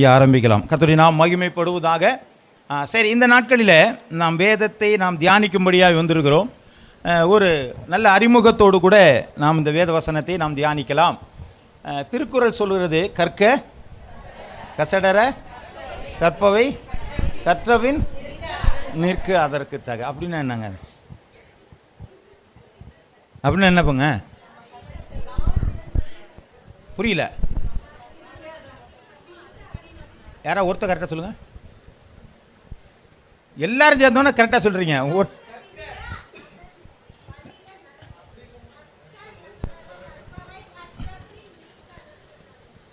ஐயா ஆரம்பிக்கலாம். கர்த்தருடைய நாமம் மகிமைப்படுவதாக. சரி, இந்த நாட்களில் நாம் வேதத்தை நாம் தியானிக்கும்படியாக வந்திருக்கிறோம். ஒரு நல்ல அறிமுகத்தோடு கூட நாம் இந்த வேத வசனத்தை நாம் தியானிக்கலாம். திருக்குறள் சொல்கிறது, கற்க கசடர கற்பவை கற்றபின் நிற்க அதற்கு தக. அப்படின்னா என்னங்க? அப்படின்னா என்ன போங்க? புரியல. யாரா ஒருத்தர் கரெக்டாக சொல்லுங்க. எல்லாரும் சேர்ந்தோன்னா கரெக்டாக சொல்றீங்க.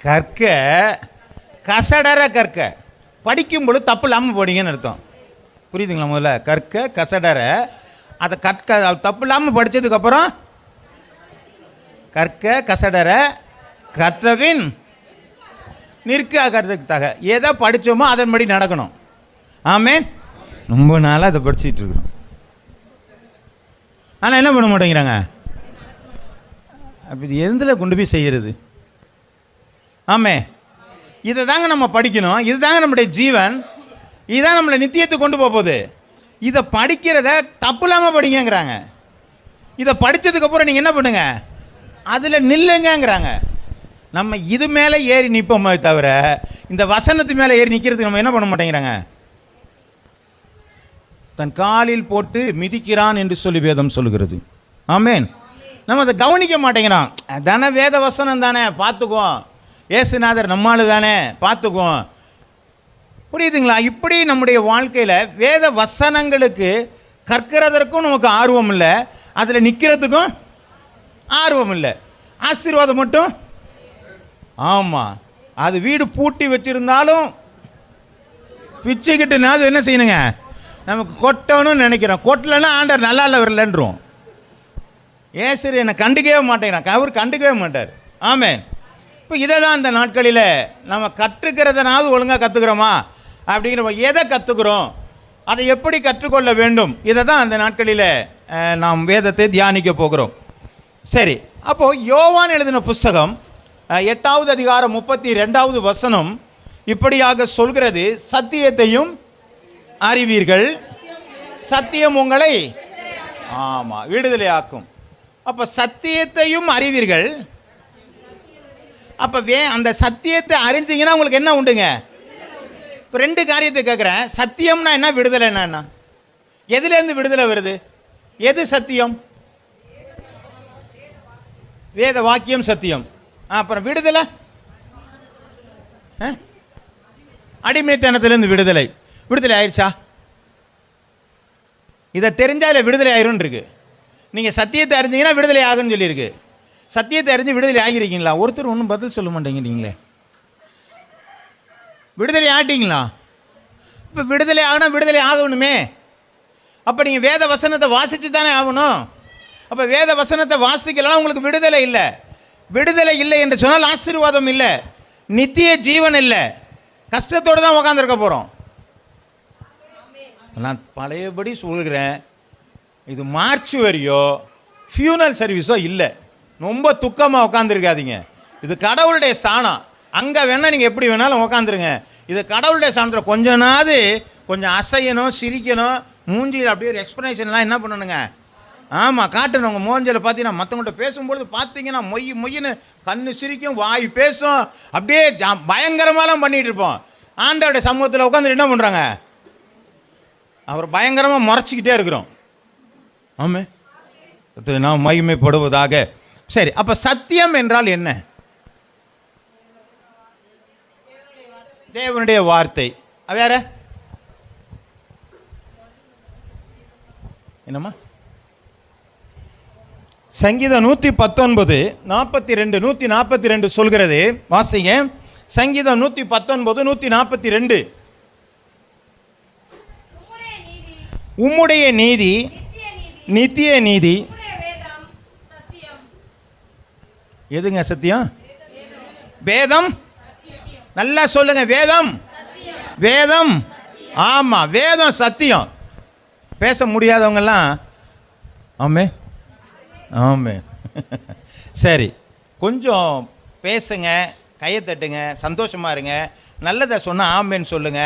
கற்க கசடர கற்க, படிக்கும்போது தப்பு இல்லாமல் படிங்கன்னு அர்த்தம். புரியுதுங்களா? முதல்ல கற்க கசடர, அதை கற்க தப்பு இல்லாமல் படித்ததுக்கப்புறம் கற்க கசடர கற்றபின் நிற்க கருத்துக்கு தக. எதை படித்தோமோ அதன்படி நடக்கணும். ஆமேன். ரொம்ப நாளாக அதை படிச்சுட்டு இருக்கிறோம். ஆனால் என்ன பண்ண மாட்டேங்கிறாங்க. அப்படி எதில் கொண்டு போய் செய்கிறது? ஆமே, இதை தாங்க நம்ம படிக்கணும். இதுதாங்க நம்முடைய ஜீவன். இதுதான் நம்மளை நித்தியத்துக்கு கொண்டு போகுது. இதை படிக்கிறத தப்பு இல்லாமல் படிங்கிறாங்க. இதை படித்ததுக்கப்புறம் நீங்கள் என்ன பண்ணுங்க, அதில் நில்லுங்கிறாங்க. நம்ம இது மேலே ஏறி நிற்போமே தவிர இந்த வசனத்து மேலே ஏறி நிற்கிறதுக்கு நம்ம என்ன பண்ண மாட்டேங்கிறாங்க. தன் காலில் போட்டு மிதிக்கிறான் என்று சொல்லி வேதம் சொல்லுகிறது. ஆமேன். நம்ம அதை கவனிக்க மாட்டேங்கிறோம். தானே வேத வசனம் தானே, பார்த்துக்குவோம். ஏசுநாதர் நம்மால் தானே, பார்த்துக்குவோம். புரியுதுங்களா? இப்படி நம்முடைய வாழ்க்கையில் வேத வசனங்களுக்கு கற்கிறதற்கும் நமக்கு ஆர்வம் இல்லை, அதில் நிற்கிறதுக்கும் ஆர்வம் இல்லை. ஆசீர்வாதம் மட்டும். ஆமாம், அது வீடு பூட்டி வச்சுருந்தாலும் பிச்சுக்கிட்டுனா அது என்ன செய்யணுங்க, நமக்கு கொட்டணும்னு நினைக்கிறோம். கொட்டலைன்னா ஆண்டர் நல்லா இல்லை வரலன்றோம். ஏசரி என்னை கண்டுக்கவே மாட்டேங்கிறான், அவர் கண்டுக்கவே மாட்டார். ஆமேன். இப்போ இதை தான் இந்த நாட்களில் நம்ம கற்றுக்கிறதுனாவது ஒழுங்காக கற்றுக்கிறோமா அப்படிங்கிற, எதை கற்றுக்கிறோம், அதை எப்படி கற்றுக்கொள்ள வேண்டும், இதை தான் அந்த நாட்களில் நாம் வேதத்தை தியானிக்க போகிறோம். சரி, அப்போது யோவான் எழுதின புஸ்தகம் 8வது அதிகாரம் 32வது வசனம் இப்படியாக சொல்கிறது, சத்தியத்தையும் அறிவீர்கள், சத்தியம் உங்களை ஆமாம் விடுதலை ஆக்கும். அப்போ சத்தியத்தையும் அறிவீர்கள். அப்போ அந்த சத்தியத்தை அறிஞ்சிங்கன்னா உங்களுக்கு என்ன உண்டுங்க? இப்போ 2 காரியத்தை கேட்குறேன். சத்தியம்னா என்ன, விடுதலைன்னா என்ன? எதுலேருந்து விடுதலை வருது? எது சத்தியம்? வேத வாக்கியம் சத்தியம். அப்புறம் விடுதலை, அடிமைத்தனத்திலேருந்து விடுதலை. விடுதலை ஆயிடுச்சா? இதை தெரிஞ்சால் இல்லை விடுதலை ஆயிரும் இருக்கு. நீங்கள் சத்தியத்தை அறிஞ்சிங்கன்னா விடுதலை ஆகுன்னு சொல்லியிருக்கு. சத்தியத்தை அறிஞ்சு விடுதலை ஆகியிருக்கீங்களா? ஒருத்தர் ஒன்றும் பதில் சொல்ல மாட்டேங்கிறீங்களே. விடுதலை ஆகிட்டீங்களா? இப்போ விடுதலை ஆகணும், விடுதலை ஆகணுமே. அப்போ நீங்கள் வேத வசனத்தை வாசித்து தானே ஆகணும். அப்போ வேத வசனத்தை வாசிக்கலாம், உங்களுக்கு விடுதலை இல்லை. விடுதலை இல்லை என்று சொன்னால் ஆசீர்வாதம் இல்லை, நித்திய ஜீவன் இல்லை, கஷ்டத்தோடு தான் உட்காந்துருக்க போகிறோம். நான் பழையபடி சொல்கிறேன், இது மார்ச் வரையோ ஃபியூனல் சர்வீஸோ இல்லை. ரொம்ப துக்கமாக உட்காந்துருக்காதீங்க. இது கடவுளுடைய ஸ்தானம். அங்கே வேணால் நீங்கள் எப்படி வேணாலும் உட்காந்துருங்க. இது கடவுளுடைய ஸ்தானத்தில் கொஞ்சம் அசையணும், சிரிக்கணும், மூஞ்சியில் அப்படியே ஒரு எக்ஸ்பிரஷன்லாம் என்ன பண்ணணுங்க, ஆமாம் காட்டணும். உங்கள் மூஞ்சியில் பார்த்தீங்கன்னா மற்றவங்கள்ட்ட பேசும்பொழுது பார்த்தீங்கன்னா மொய்ன்னு கண்ணு சிரிக்கும், வாய் பேசும், அப்படியே பயங்கரமாலாம் பண்ணிகிட்டு இருப்போம். ஆண்டவருடைய சமூகத்தில் உட்காந்துட்டு என்ன பண்ணுறாங்க, அவர் பயங்கரமாக முறைச்சிக்கிட்டே இருக்கிறோம். ஆமே, நாம் மகிமைப்படுவதாக. சரி, அப்போ சத்தியம் என்றால் என்ன? தேவனுடைய வார்த்தை. வேற என்னம்மா? சங்கீதம் 119 42 142 சொல்கிறது. வாசிங்க. சங்கீதம் 119 142. உம்முடைய நீதி நித்திய நீதி. எதுங்க சத்தியம்? வேதம். நல்லா சொல்லுங்க, வேதம். வேதம். ஆமா, வேதம் சத்தியம். பேச முடியாதவங்கெல்லாம் ஆமே ஆமே. சரி, கொஞ்சம் பேசுங்க, கையை தட்டுங்க, சந்தோஷமாக இருங்க, நல்லதை சொன்னால் ஆமேன்னு சொல்லுங்க.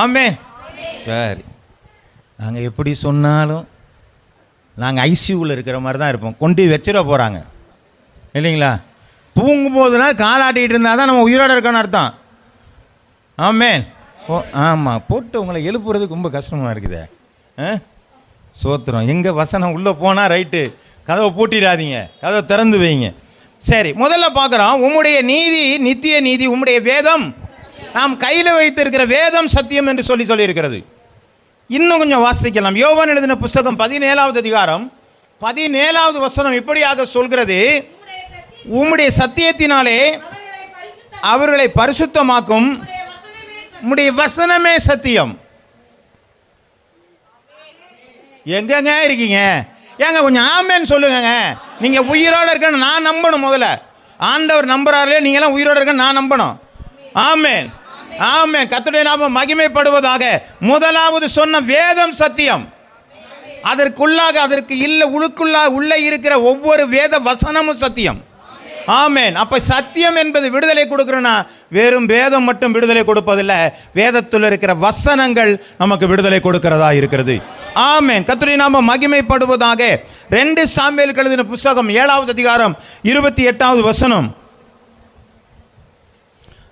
ஆமேன். சரி, நாங்கள் எப்படி சொன்னாலும் நாங்கள் ஐசியூவில் இருக்கிற மாதிரி தான் இருப்போம். கொண்டு வச்சிட போகிறாங்க இல்லைங்களா? தூங்கும்போதுனா காலாட்டிகிட்டு இருந்தால் தான் நம்ம உயிரோடு இருக்கோன்னு அர்த்தம். ஆமேன். ஆமாம், போட்டு உங்களை எழுப்புறதுக்கு ரொம்ப கஷ்டமாக இருக்குது. சோத்திரம். எங்கள் வசனம் உள்ளே போனால் ரைட்டு, கதவை பூட்டிடாதீங்க, கதவை திறந்து வைங்க. சரி, முதல்ல பார்க்குறோம், உம்முடைய நீதி நித்திய நீதி, உம்முடைய வேதம், நாம் கையில் வைத்திருக்கிற வேதம் சத்தியம் என்று சொல்லியிருக்கிறது. இன்னும் கொஞ்சம் வாசிக்கலாம். யோவான் எழுதின புஸ்தகம் 17வது அதிகாரம் 17வது வசனம் இப்படியாக சொல்கிறது, உம்முடைய சத்தியத்தினாலே அவர்களை பரிசுத்தமாக்கும், உம்முடைய வசனமே சத்தியம். எங்கங்க இருக்கீங்க? ஏங்க கொஞ்சம் ஆமேன்னு சொல்லுங்க. நீங்கள் உயிரோடு இருக்கன்னு நான் நம்பணும். முதல்ல ஆண்டவர் நம்புறாருலே, நீங்களாம் உயிரோடு இருக்கன்னு நான் நம்பணும். ஆமேன், ஆமேன். கர்த்தருடைய நாமம் மகிமைப்படுவதாக. முதலாவது சொன்ன வேதம் சத்தியம். அதற்கு உள்ளே இருக்கிற ஒவ்வொரு வேத வசனமும் சத்தியம். ஆமேன். அப்ப சத்தியம் என்பது விடுதலை கொடுக்கிறனா, வெறும் வேதம் மட்டும் விடுதலை கொடுப்பதில்லை, வேதத்தில் இருக்கிற வசனங்கள் நமக்கு விடுதலை கொடுக்கிறதா இருக்கிறது. ஆமேன். கர்த்தருடைய நாமம் மகிமைப்படுவதாக. 2 சாமுவேல் எழுதின புஸ்தகம் 7வது அதிகாரம் 28வது வசனம்.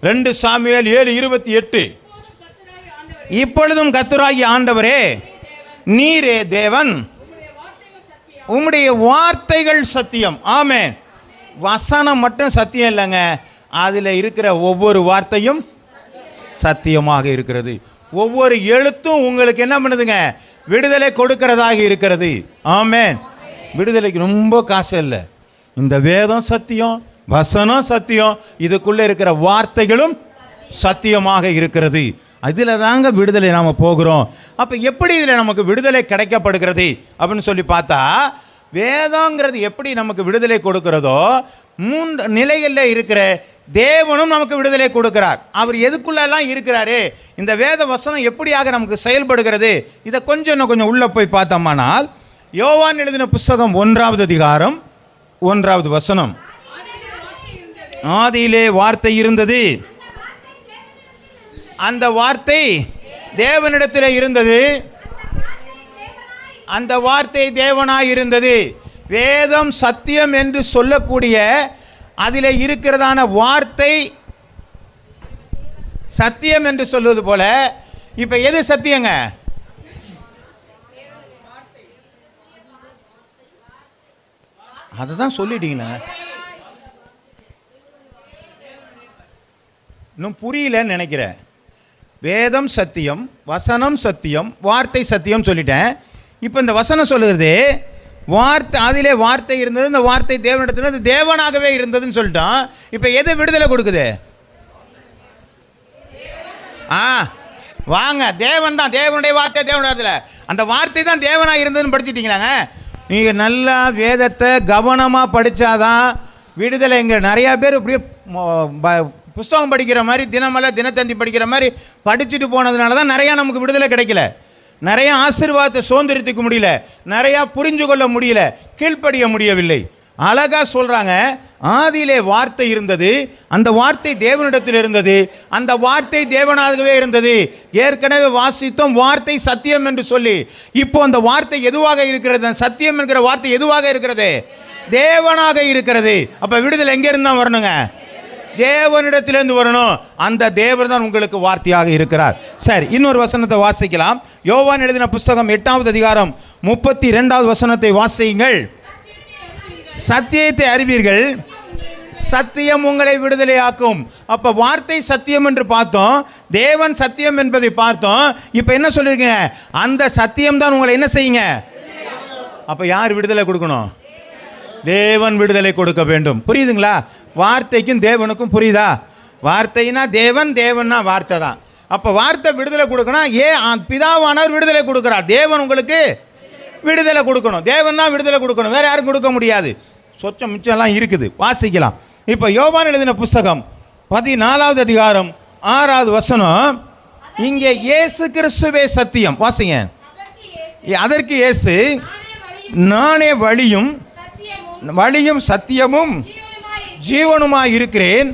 2 சாமுவேல் 7:28. இப்பொழுதும் கர்த்தராகிய ஆண்டவரே, நீரே தேவன், உம்முடைய வார்த்தைகள் சத்தியம். ஆமேன். வசனம் மட்டும் சத்தியம் இல்லைங்க, அதில் இருக்கிற ஒவ்வொரு வார்த்தையும் சத்தியமாக இருக்கிறது. ஒவ்வொரு எழுத்தும் உங்களுக்கு என்ன பண்ணுதுங்க? விடுதலை கொடுக்கிறதாக இருக்கிறது. ஆமேன். விடுதலைக்கு ரொம்ப காசு இல்லை. இந்த வேதம் சத்தியம், வசனம் சத்தியம், இதுக்குள்ளே இருக்கிற வார்த்தைகளும் சத்தியமாக இருக்கிறது. அதில் தாங்க விடுதலை நாம் போகிறோம். அப்போ எப்படி இதில் நமக்கு விடுதலை கிடைக்கப்படுகிறது அப்படின்னு சொல்லி பார்த்தா, வேதங்கிறது எப்படி நமக்கு விடுதலை கொடுக்கிறதோ, 3 நிலைகளில் இருக்கிற தேவனும் நமக்கு விடுதலை கொடுக்கிறார். அவர் எதுக்குள்ளெல்லாம் இருக்கிறாரு, இந்த வேத வசனம் எப்படியாக நமக்கு செயல்படுகிறது, இதை இன்னும் கொஞ்சம் உள்ளே போய் பார்த்தோம்னால், யோவான் எழுதின புஸ்தகம் 1வது அதிகாரம் 1வது வசனம். ஆதியிலே வார்த்தை இருந்தது, அந்த வார்த்தை தேவனிடத்தில் இருந்தது, அந்த வார்த்தை தேவனாய் இருந்தது. வேதம் சத்தியம் என்று சொல்லக்கூடிய அதில் இருக்கிறதான வார்த்தை சத்தியம் என்று சொல்வது போல, இப்ப எது சத்தியங்க? அதுதான் சொல்லிட்டீங்களா? இன்னும் புரியலன்னு நினைக்கிறேன். வேதம் சத்தியம், வசனம் சத்தியம், வார்த்தை சத்தியம் சொல்லிட்டேன். இப்போ இந்த வசனம் சொல்லுறது வார்த்தை, அதிலே வார்த்தை இருந்தது, இந்த வார்த்தை தேவனிடத்தில், அது தேவனாகவே இருந்ததுன்னு சொல்லிட்டோம். இப்போ எது விடுதலை கொடுக்குது? வாங்க, தேவன் தான், தேவனுடைய வார்த்தை தேவனுடைய, அந்த வார்த்தை தான் தேவனாக இருந்ததுன்னு படிச்சுட்டீங்களாங்க. நீங்கள் நல்லா வேதத்தை கவனமாக படித்தாதான் விடுதலை. இங்கே நிறையா பேர் இப்படியே புஸ்தகம் படிக்கிற மாதிரி, தினத்தந்தி படிக்கிற மாதிரி படிச்சுட்டு போனதுனால தான் நிறையா நமக்கு விடுதலை கிடைக்கல. நிறைய ஆசீர்வாதத்தை சுதந்திரித்துக்க முடியல, நிறையா புரிஞ்சு கொள்ள முடியல, கீழ்ப்படிய முடியவில்லை. அழகா சொல்றாங்க, ஆதியிலே வார்த்தை இருந்தது, அந்த வார்த்தை தேவனிடத்தில் இருந்தது, அந்த வார்த்தை தேவனாகவே இருந்தது. ஏற்கனவே வாசித்தோம் வார்த்தை சத்தியம் என்று சொல்லி. இப்போ அந்த வார்த்தை எதுவாக இருக்கிறது? சத்தியம் என்கிற வார்த்தை எதுவாக இருக்கிறது? தேவனாக இருக்கிறது. அப்ப விடுதலை எங்க இருந்தா வரணுங்க? தேவனிடத்திலிருந்து வரணும். அந்த தேவன் தான் உங்களுக்கு வார்த்தையாக இருக்கிறார். சரி, இன்னொரு வசனத்தை வாசிக்கலாம். யோவான் எழுதின புஸ்தகம் 8வது அதிகாரம் 32வது வசனத்தை வாசியுங்கள். சத்தியத்தை அறிவீர்கள், சத்தியம் உங்களை விடுதலையாக்கும். அப்ப வார்த்தை சத்தியம் என்று பார்த்தோம், தேவன் சத்தியம் என்பதை பார்த்தோம். இப்ப என்ன சொல்லிருக்கீங்க? அந்த சத்தியம் தான் உங்களை என்ன செய்யுங்க? அப்ப யார் விடுதலை கொடுக்கணும்? தேவன் விடுதலை கொடுக்க வேண்டும். புரியுதுங்களா? வார்த்தைக்கும் தேவனுக்கும் புரியுதா? வார்த்தைனா தேவன், தேவன்னா வார்த்தை தான். அப்ப வார்த்தை விடுதலை கொடுக்கணும். பிதாவானவர் விடுதலை கொடுக்கிறார், தேவன் உங்களுக்கு விடுதலை கொடுக்கணும். தேவன் தான் விடுதலை கொடுக்கணும், வேற யாரும் கொடுக்க முடியாது. சொச்சம் மிச்சம் எல்லாம் இருக்குது, வாசிக்கலாம். இப்ப யோவான் எழுதின புஸ்தகம் 14வது அதிகாரம் 6வது வசனம். இங்கே இயேசு கிறிஸ்துவே சத்தியம். வாசிங்க. அதற்கு இயேசு, நானே வழியும் சத்தியமும் ஜீவனுமாய் இருக்கிறேன்,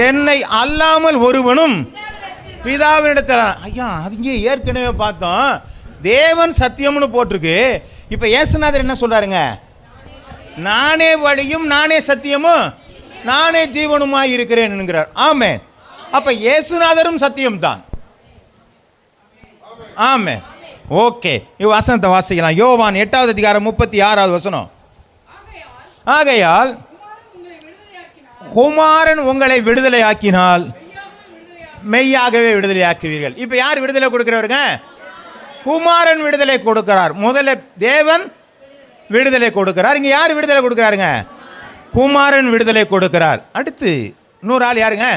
என்னை அல்லாமல் ஒருவனும் பிதாவினிடத்தில். ஐயா அது இங்கே ஏற்கனவே பார்த்தோம், தேவன் சத்தியம்னு போட்டிருக்கு. இப்போ இயேசுநாதர் என்ன சொல்றாருங்க? நானே வழியும் நானே சத்தியமும் நானே ஜீவனுமாய் இருக்கிறேன் என்கிறார். ஆமென். அப்ப இயேசுநாதரும் சத்தியம் தான். ஆமென். ஓகே, வசனத்தை வாசிக்கலாம். யோவான் 8வது அதிகாரம் 36வது வசனம். ஆகையால் குமாரன் உங்களை விடுதலை ஆக்கினால் மெய்யாகவே விடுதலை ஆக்குவீர்கள். இப்ப யார் விடுதலை கொடுக்கிறவருங்க? குமாரன் விடுதலை கொடுக்கிறார். முதல்ல தேவன் விடுதலை கொடுக்கிறார். இங்க யார் விடுதலை கொடுக்கிறாருங்க? குமாரன் விடுதலை கொடுக்கிறார். அடுத்து இன்னொரு ஆள் யாருங்க?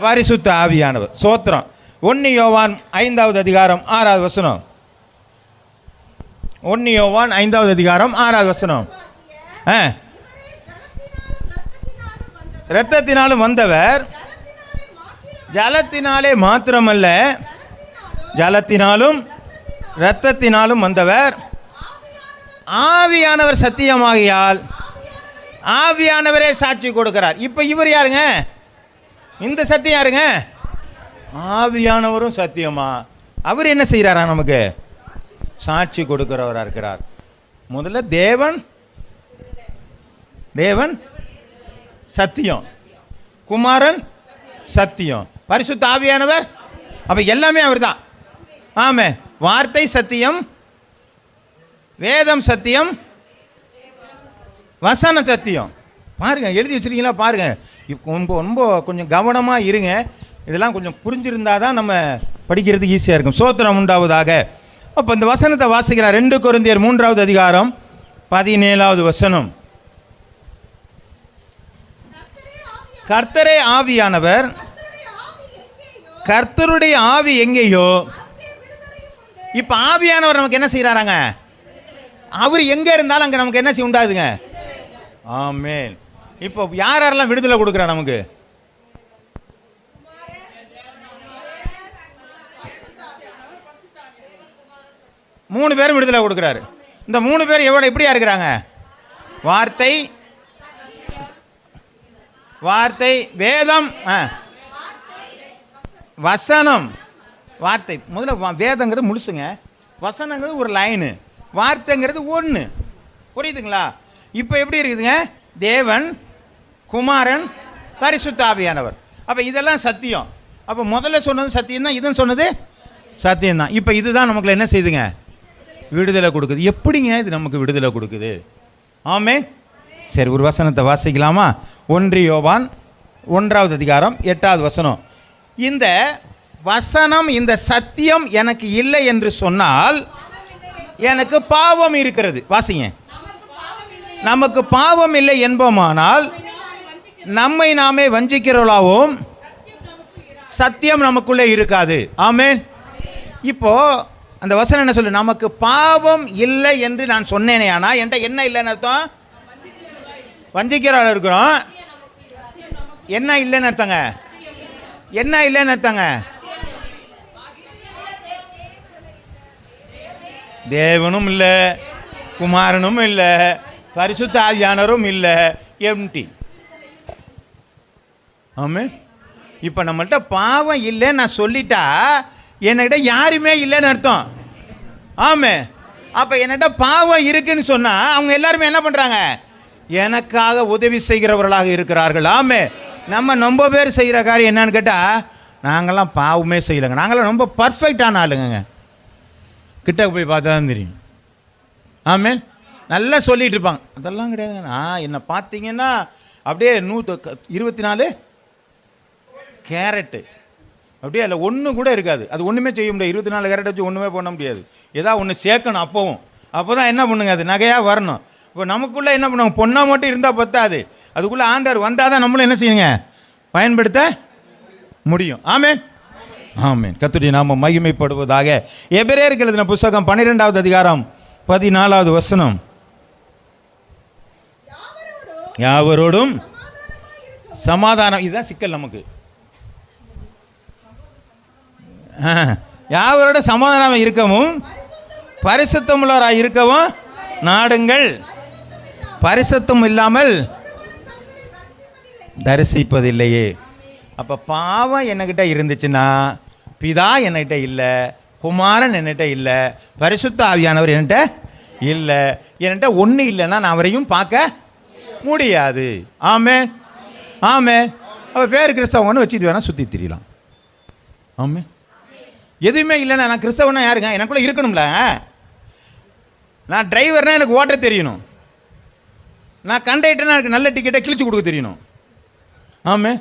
பரிசுத்த ஆவியானவர். சோத்திரம். 1 யோவான் 5வது அதிகாரம் 6வது வசனம். 1 யோவான் 5வது அதிகாரம் 6வது வசனம். இரத்தத்தினாலும் வந்தவர், ஜலத்தினாலே மாத்திரமல்ல, ஜலத்தினாலும் இரத்தத்தினாலும் வந்தவர் ஆவியானவர் சத்தியமாகியால் ஆவியானவரே சாட்சி கொடுக்கிறார். இப்ப இவர் யாருங்க? இந்த சத்தியம் யாருங்க? ஆவியானவரும் சத்தியமா. அவர் என்ன செய்யறாரா? நமக்கு சாட்சி கொடுக்கிறவரா இருக்கிறார். முதல்ல தேவன் சத்தியம், குமாரன் சத்தியம், பரிசுத்த ஆவியானவர். அப்ப எல்லாமே அவர் தான். ஆமே. வார்த்தை சத்தியம், வேதம் சத்தியம், வசனம் சத்தியம். பாருங்க, எழுதி வச்சிருக்கீங்களா? பாருங்க, ரொம்ப ரொம்ப கொஞ்சம் கவனமாக இருங்க. இதெல்லாம் கொஞ்சம் புரிஞ்சிருந்தா தான் நம்ம படிக்கிறதுக்கு ஈஸியாக இருக்கும். சோத்திரம் உண்டாவதாக. அப்போ இந்த வசனத்தை வாசிக்கிறார். 2 கொரிந்தியர் 3வது அதிகாரம் 17வது வசனம். கர்த்தரே ஆவியானவர், கர்த்தருடைய ஆவி எங்கேயோ. இப்போ ஆவியானவர் நமக்கு என்ன செய்கிறாராங்க? அவர் எங்கே இருந்தாலும் அங்கே நமக்கு என்ன செய்ய உண்டாதுங்க? ஆமென். இப்போ யாரெல்லாம் விடுதலை கொடுக்குறா நமக்கு? மூணு பேரும் விடுதலை கொடுக்குறாரு. இந்த 3 பேர் எவ்வளோ எப்படியா இருக்கிறாங்க? வார்த்தை, வேதம், வசனம். வார்த்தை முதல்ல, வேதங்கிறது முழுசுங்க, வசனங்கிறது ஒரு லைனு, வார்த்தைங்கிறது ஒன்று. புரியுதுங்களா? இப்போ எப்படி இருக்குதுங்க? தேவன், குமாரன், பரிசுத்த ஆவியானவர். அப்போ இதெல்லாம் சத்தியம். அப்போ முதல்ல சொன்னது சத்தியம் தான், இதுன்னு சொன்னது சத்தியம் தான். இப்போ இதுதான் நமக்கு என்ன செய்யுதுங்க? விடுதலை கொடுக்குது. எப்படிங்க இது நமக்கு விடுதலை கொடுக்குது? ஆமென். சரி, ஒரு வசனத்தை வாசிக்கலாமா? 1 யோவான் 1வது அதிகாரம் 8வது வசனம். இந்த வசனம், இந்த சத்தியம் எனக்கு இல்லை என்று சொன்னால் எனக்கு பாவம் இருக்கிறது. வாசிங்க. நமக்கு பாவம் இல்லை என்போமானால் நம்மை நாமே வஞ்சிக்கிறவளாவும் சத்தியம் நமக்குள்ளே இருக்காது. ஆமென். இப்போ அந்த வசனம் என்ன சொல்லு? நமக்கு பாவம் இல்லை என்று நான் சொன்னேனே, ஆனா என்கிட்ட என்ன இல்லைன்னு அர்த்தம்? வஞ்சிக்கிறவள் இருக்கிறோம். என்ன இல்லைன்னு அர்த்தங்க? என்ன இல்லைன்னு அர்த்தங்க? தேவனும் இல்லை, குமாரனும் இல்லை, பரிசுத்த ஆவியானவரும் இல்லை, எம்டி. ஆமென். இப்போ நம்மள்கிட்ட பாவம் இல்லைன்னு நான் சொல்லிட்டா என்கிட்ட யாருமே இல்லைன்னு அர்த்தம். ஆமென். அப்போ என்கிட்ட பாவம் இருக்குன்னு சொன்னால் அவங்க எல்லாருமே என்ன பண்ணுறாங்க? எனக்காக உதவி செய்கிறவர்களாக இருக்கிறார்கள். ஆமென். நம்ம ரொம்ப பேர் செய்கிற காரியம் என்னன்னு கேட்டால், நாங்கள்லாம் பாவமே செய்யலைங்க, நாங்களாம் ரொம்ப பர்ஃபெக்டான ஆளுங்க, கிட்ட போய் பார்த்தா தான் தெரியும். ஆமென். நல்லா சொல்லிகிட்டு இருப்பாங்க. அதெல்லாம் கிடையாதுங்க. என்னை பார்த்தீங்கன்னா அப்படியே 124 கேரட்டு அப்படியே அதில் ஒன்று கூட இருக்காது. அது ஒன்றுமே செய்ய முடியாது. 24 கேரட் வச்சு ஒன்றுமே பண்ண முடியாது. ஏதாவது ஒன்று சேர்க்கணும். அப்போ தான் என்ன பண்ணுங்க? அது நகையாக வரணும். இப்போ நமக்குள்ளே என்ன பண்ணுவாங்க? பொண்ணாக மட்டும் இருந்தால் பத்தாது. அதுக்குள்ளே ஆண்டவர் வந்தால் தான் நம்மளும் என்ன செய்யுங்க? பயன்படுத்த முடியும். ஆமென். ஆமென். கர்த்தருடைய நாமம் மகிமைப்படுவதாக. எபிரேயருக்கு எழுதின புத்தகம் 12வது அதிகாரம் 14வது வசனம். யாவரோடும் சமாதானம். இதுதான் சிக்கல் நமக்கு. யாவரோட சமாதானம் இருக்கவும் பரிசுத்தமுள்ளவராக இருக்கவும் நாடுங்கள். பரிசுத்தம் இல்லாமல் தரிசிப்பதில்லையே. அப்போ பாவம் என்கிட்ட இருந்துச்சுன்னா பிதா என்கிட்ட இல்லை, குமாரன் என்கிட்ட இல்லை, பரிசுத்த ஆவியானவர் என்கிட்ட இல்லை. என்கிட்ட ஒன்று இல்லைன்னா நான் அவரையும் பார்க்க முடியாது. ஆமென் ஆமென். அப்போ பேர் கிறிஸ்தவன்னு வச்சுட்டு வேணா சுற்றி திரியலாம். ஆமென். எதுவுமே இல்லைன்னா நான் கிறிஸ்தவனா யாருங்க? எனக்குள்ளே இருக்கணும்ல. நான் டிரைவர்னா எனக்கு ஓட்ட தெரியணும். நான் கண்டக்டர்னா எனக்கு நல்ல டிக்கெட்டை கிழிச்சு கொடுக்க தெரியணும். ஆமாம்.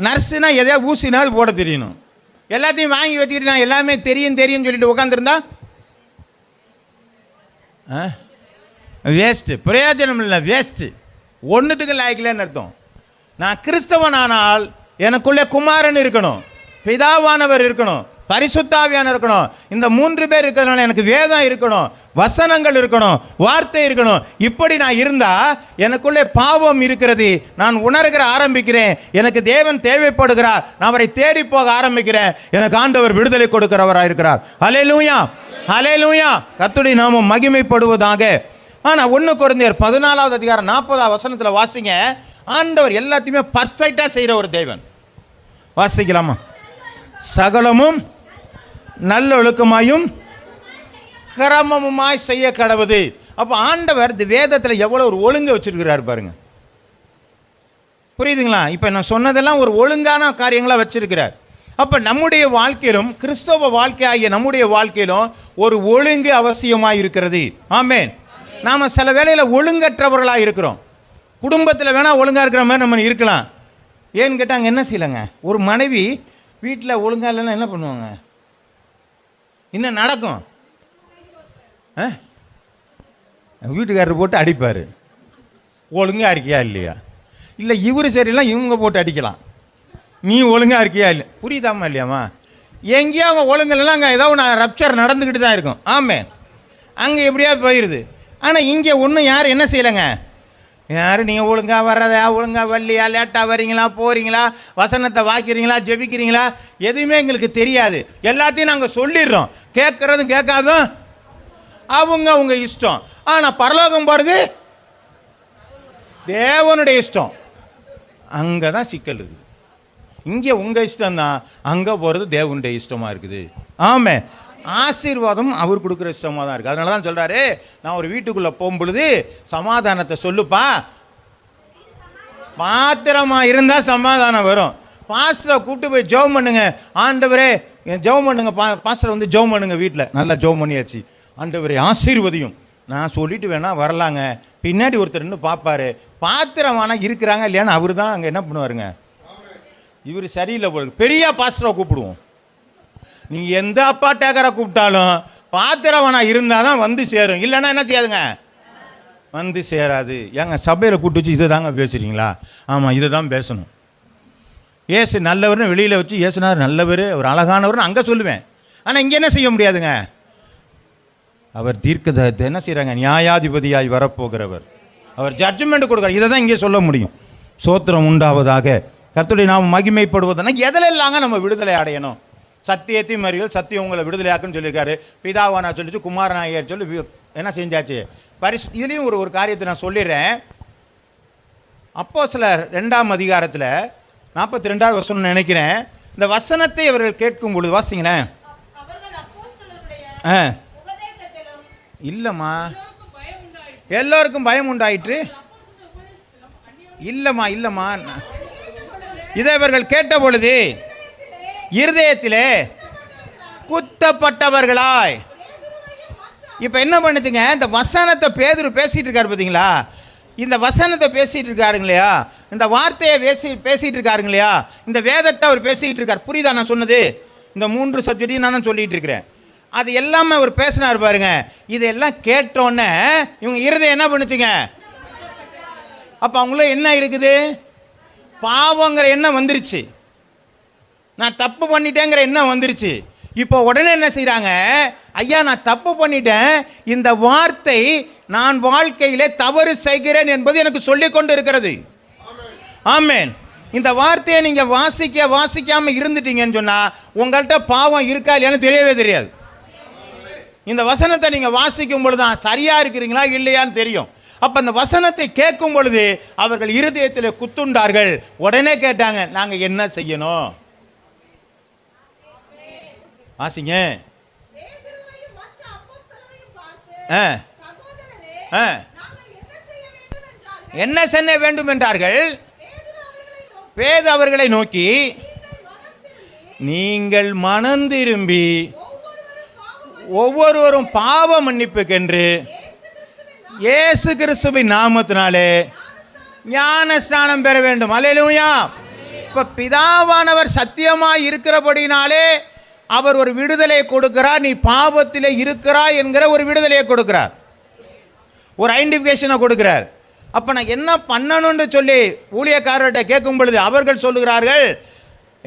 நர்ஸுனா எதையா ஊசினா அது போட தெரியணும். எல்லாத்தையும் வாங்கி வச்சுக்கிட்டு நான் எல்லாமே தெரியும் தெரியும்னு சொல்லிட்டு உட்காந்துருந்தா வேஸ்ட்டு, பிரயோஜனம் இல்லை, வேஸ்ட்டு, ஒன்றுத்துக்கு லாய்க்கலன்னு அர்த்தம். நான் கிறிஸ்தவன் ஆனால் எனக்குள்ளே குமாரன் இருக்கணும், பிதாவானவர் இருக்கணும், பரிசுத்தாவியானவர் இருக்கணும். இந்த 3 பேர் இருக்கிறதுனால எனக்கு வேதம் இருக்கணும், வசனங்கள் இருக்கணும், வார்த்தை இருக்கணும். இப்படி நான் இருந்தா எனக்குள்ளே பாவம் இருக்கிறது நான் உணர்கிற ஆரம்பிக்கிறேன். எனக்கு தேவன் தேவைப்படுகிறார், நான் அவரை தேடி போக ஆரம்பிக்கிறேன். எனக்கு ஆண்டவர் விடுதலை கொடுக்கிறவராக இருக்கிறார். ஹல்லேலூயா ஹல்லேலூயா. கர்த்தருடைய நாமம் மகிமைப்படுவதாக. ஆனால் 1 கொரிந்தியர் 14வது அதிகாரம் 40வது வசனத்தில் வாசிங்க. ஆண்டவர் எல்லாத்தையுமே பர்ஃபெக்டாக செய்கிற ஒரு தேவன். வாசிக்கலாமா? சகலமும் நல்லொழுக்கமாயும் கிரமமுமாய் செய்ய கடவுது. அப்போ ஆண்டவர் இந்த வேதத்தில் எவ்வளோ ஒரு ஒழுங்கு வச்சிருக்கிறார் பாருங்க. புரியுதுங்களா? இப்போ நான் சொன்னதெல்லாம் ஒரு ஒழுங்கான காரியங்களாக வச்சிருக்கிறார். அப்போ நம்முடைய வாழ்க்கையிலும் கிறிஸ்தவ வாழ்க்கை ஆகிய நம்முடைய வாழ்க்கையிலும் ஒரு ஒழுங்கு அவசியமாக இருக்கிறது. ஆமென். நாம் சில வேளையில் ஒழுங்கற்றவர்களாக இருக்கிறோம். குடும்பத்தில் வேணால் ஒழுங்காக இருக்கிற மாதிரி நம்ம இருக்கலாம். ஏன்னு கேட்டாங்க என்ன செய்யலைங்க, ஒரு மனைவி வீட்டில் ஒழுங்காக இல்லைன்னா என்ன பண்ணுவாங்க? என்ன நடக்கும்? வீட்டுக்காரர் போட்டு அடிப்பார். ஒழுங்காக இருக்கியா இல்லையா? இல்லை இவர் சரியில்லாம் இவங்க போட்டு அடிக்கலாம். நீ ஒழுங்காக இருக்கியா இல்லை? புரியுதாம்மா இல்லையாம்மா? எங்கேயோ அவங்க ஒழுங்குலாம் அங்கே ஏதோ ஒன்று ரப்சர் நடந்துக்கிட்டு தான் இருக்கும். ஆமாம். அங்கே எப்படியா போயிடுது. ஆனால் இங்கே ஒன்றும் யாரும் என்ன செய்யலைங்க. யாரும் நீங்கள் ஒழுங்காக வர்றதா, ஒழுங்காக வரலையா, லேட்டாக வரீங்களா, போகிறீங்களா, வசனத்தை வாக்கிறீங்களா, ஜெபிக்கிறீங்களா, எதுவுமே எங்களுக்கு தெரியாது. எல்லாத்தையும் நாங்கள் சொல்லிடுறோம். கேட்குறதும் கேட்காதும் அவங்க இஷ்டம். ஆனால் பரலோகம் போகிறது தேவனுடைய இஷ்டம். அங்கே தான் சிக்கல் இருக்குது. இங்கே உங்கள் இஷ்டம்தான், அங்கே போகிறது தேவனுடைய இஷ்டமாக இருக்குது. ஆமாம். ஆசீர்வாதம் அவர் கொடுக்குற இஷ்டமாக தான் இருக்குது. அதனால தான் சொல்கிறாரு, நான் ஒரு வீட்டுக்குள்ளே போகும்பொழுது சமாதானத்தை சொல்லுப்பா, பாத்திரமாக இருந்தால் சமாதானம் வரும். பாஸ்டரை கூப்பிட்டு போய் ஜெபம் பண்ணுங்க. ஆண்டவரே ஜெபம் பண்ணுங்க, பாஸ்டரை வந்து ஜெபம் பண்ணுங்க. வீட்டில் நல்லா ஜெபம் பண்ணியாச்சு. ஆண்டவரே ஆசீர்வதியும் நான் சொல்லிட்டு வேணா வரலாங்க. பின்னாடி ஒருத்தர் இன்னும் பார்ப்பாரு, பாத்திரமான இருக்கிறாங்க இல்லையான்னு அவர் தான் அங்கே என்ன பண்ணுவாருங்க. இவர் சரியில்லை போல, பெரிய பாஸ்டரை கூப்பிடுவோம். நீங்கள் எந்த அப்பா டேக்கரை கூப்பிட்டாலும் பாத்திரவனா இருந்தால் தான் வந்து சேரும், இல்லைன்னா என்ன செய்யாதுங்க, வந்து சேராது. ஏங்க சபையில் கூப்பிட்டு வச்சு இதை தாங்க பேசுகிறீங்களா? ஆமாம், இதை தான் பேசணும். ஏசு நல்லவர்னு வெளியில் வச்சு ஏசுனார் நல்லவர், அவர் அழகானவர்னு அங்கே சொல்லுவேன். ஆனால் இங்கே என்ன செய்ய முடியாதுங்க. அவர் தீர்க்கதரிசி என்ன செய்கிறாங்க, நியாயாதிபதியாய் வரப்போகிறவர், அவர் ஜட்ஜ்மெண்ட் கொடுக்குறார். இதை தான் இங்கே சொல்ல முடியும். சோத்திரம் உண்டாவதாக. கர்த்தருடைய நாமம் மகிமைப்படுவதுனா எதிலெல்லாங்க நம்ம விடுதலை அடையணும்? சத்தியத்தையும் அறிவியல் சத்தியம் உங்களை விடுதலையாக்குன்னு சொல்லியிருக்காரு. பிதாவானா சொல்லிட்டு குமாரனாயர் சொல்லி என்ன செஞ்சாச்சு. இதுலேயும் ஒரு காரியத்தை நான் சொல்லிடுறேன். அப்போஸ்தலர் 2ஆம் அதிகாரத்தில் 42வது வசனம் நினைக்கிறேன். இந்த வசனத்தை அவர்கள் கேட்கும் பொழுது வாசிங்களேன். இல்லைம்மா, எல்லோருக்கும் பயம் உண்டாயிற்று. இல்லைம்மா, இதை இவர்கள் கேட்ட பொழுது இருதயத்திலே குத்தப்பட்டவர்களாய். இப்போ என்ன பண்ணுச்சுங்க, இந்த வசனத்தை பேதுரு பேசிகிட்டு இருக்காரு பார்த்தீங்களா? இந்த வசனத்தை பேசிகிட்டு இருக்காருங்க இல்லையா, இந்த வார்த்தையை பேசிகிட்டு இருக்காருங்க இல்லையா, இந்த வேதத்தை அவர் பேசிக்கிட்டு இருக்கார். புரியுதா நான் சொன்னது? இந்த 3 சப்ஜெக்டையும் நான் தான் சொல்லிகிட்டு இருக்கிறேன். அது எல்லாமே அவர் பேசினார் பாருங்க. இதெல்லாம் கேட்டோன்னே இவங்க இருதயம் என்ன பண்ணுச்சுங்க. அப்போ அவங்கள என்ன இருக்குது, பாவங்கிற எண்ணம் வந்துருச்சு, நான் தப்பு பண்ணிட்டேங்கிற எண்ணம் வந்துருச்சு. இப்போ உடனே என்ன செய்கிறாங்க, ஐயா நான் தப்பு பண்ணிட்டேன், இந்த வார்த்தை நான் வாழ்க்கையிலே தவறு செய்கிறேன் என்பது எனக்கு சொல்லிக் கொண்டு இருக்கிறது. ஆமென். இந்த வார்த்தையை நீங்கள் வாசிக்காமல் இருந்துட்டீங்கன்னு சொன்னால் உங்கள்கிட்ட பாவம் இருக்கா இல்லையான்னு தெரியவே தெரியாது. இந்த வசனத்தை நீங்கள் வாசிக்கும் பொழுது தான் சரியாக இருக்கிறீங்களா இல்லையான்னு தெரியும். அப்ப அந்த வசனத்தை கேட்கும் பொழுது அவர்கள் இருதயத்தில் குத்துண்டார்கள். உடனே கேட்டாங்க, நாங்க என்ன செய்யணும்? வாசிங்க. என்ன செய்ய வேண்டும் என்றார்கள். பேது அவர்களை நோக்கி, நீங்கள் மனம் திரும்பி ஒவ்வொருவரும் பாவ மன்னிப்புக்கென்று இயேசு கிறிஸ்துவின் நாமத்தினாலே ஞானஸ்நானம் பெற வேண்டும். அல்லேலூயா. இப்ப பிதாவானவர் சத்தியமாய் இருக்கிறபடினாலே அவர் ஒரு விடுதலை கொடுக்கிறார். நீ பாவத்திலே இருக்கிறாய் என்கிற ஒரு விடுதலையை கொடுக்கிறார், ஒரு ஐடென்டிஃபிகேஷனை கொடுக்கிறார். அப்ப நான் என்ன பண்ணணும்னு சொல்லி ஊழியக்காரர்கிட்ட கேட்கும் பொழுது அவர்கள் சொல்லுகிறார்கள்,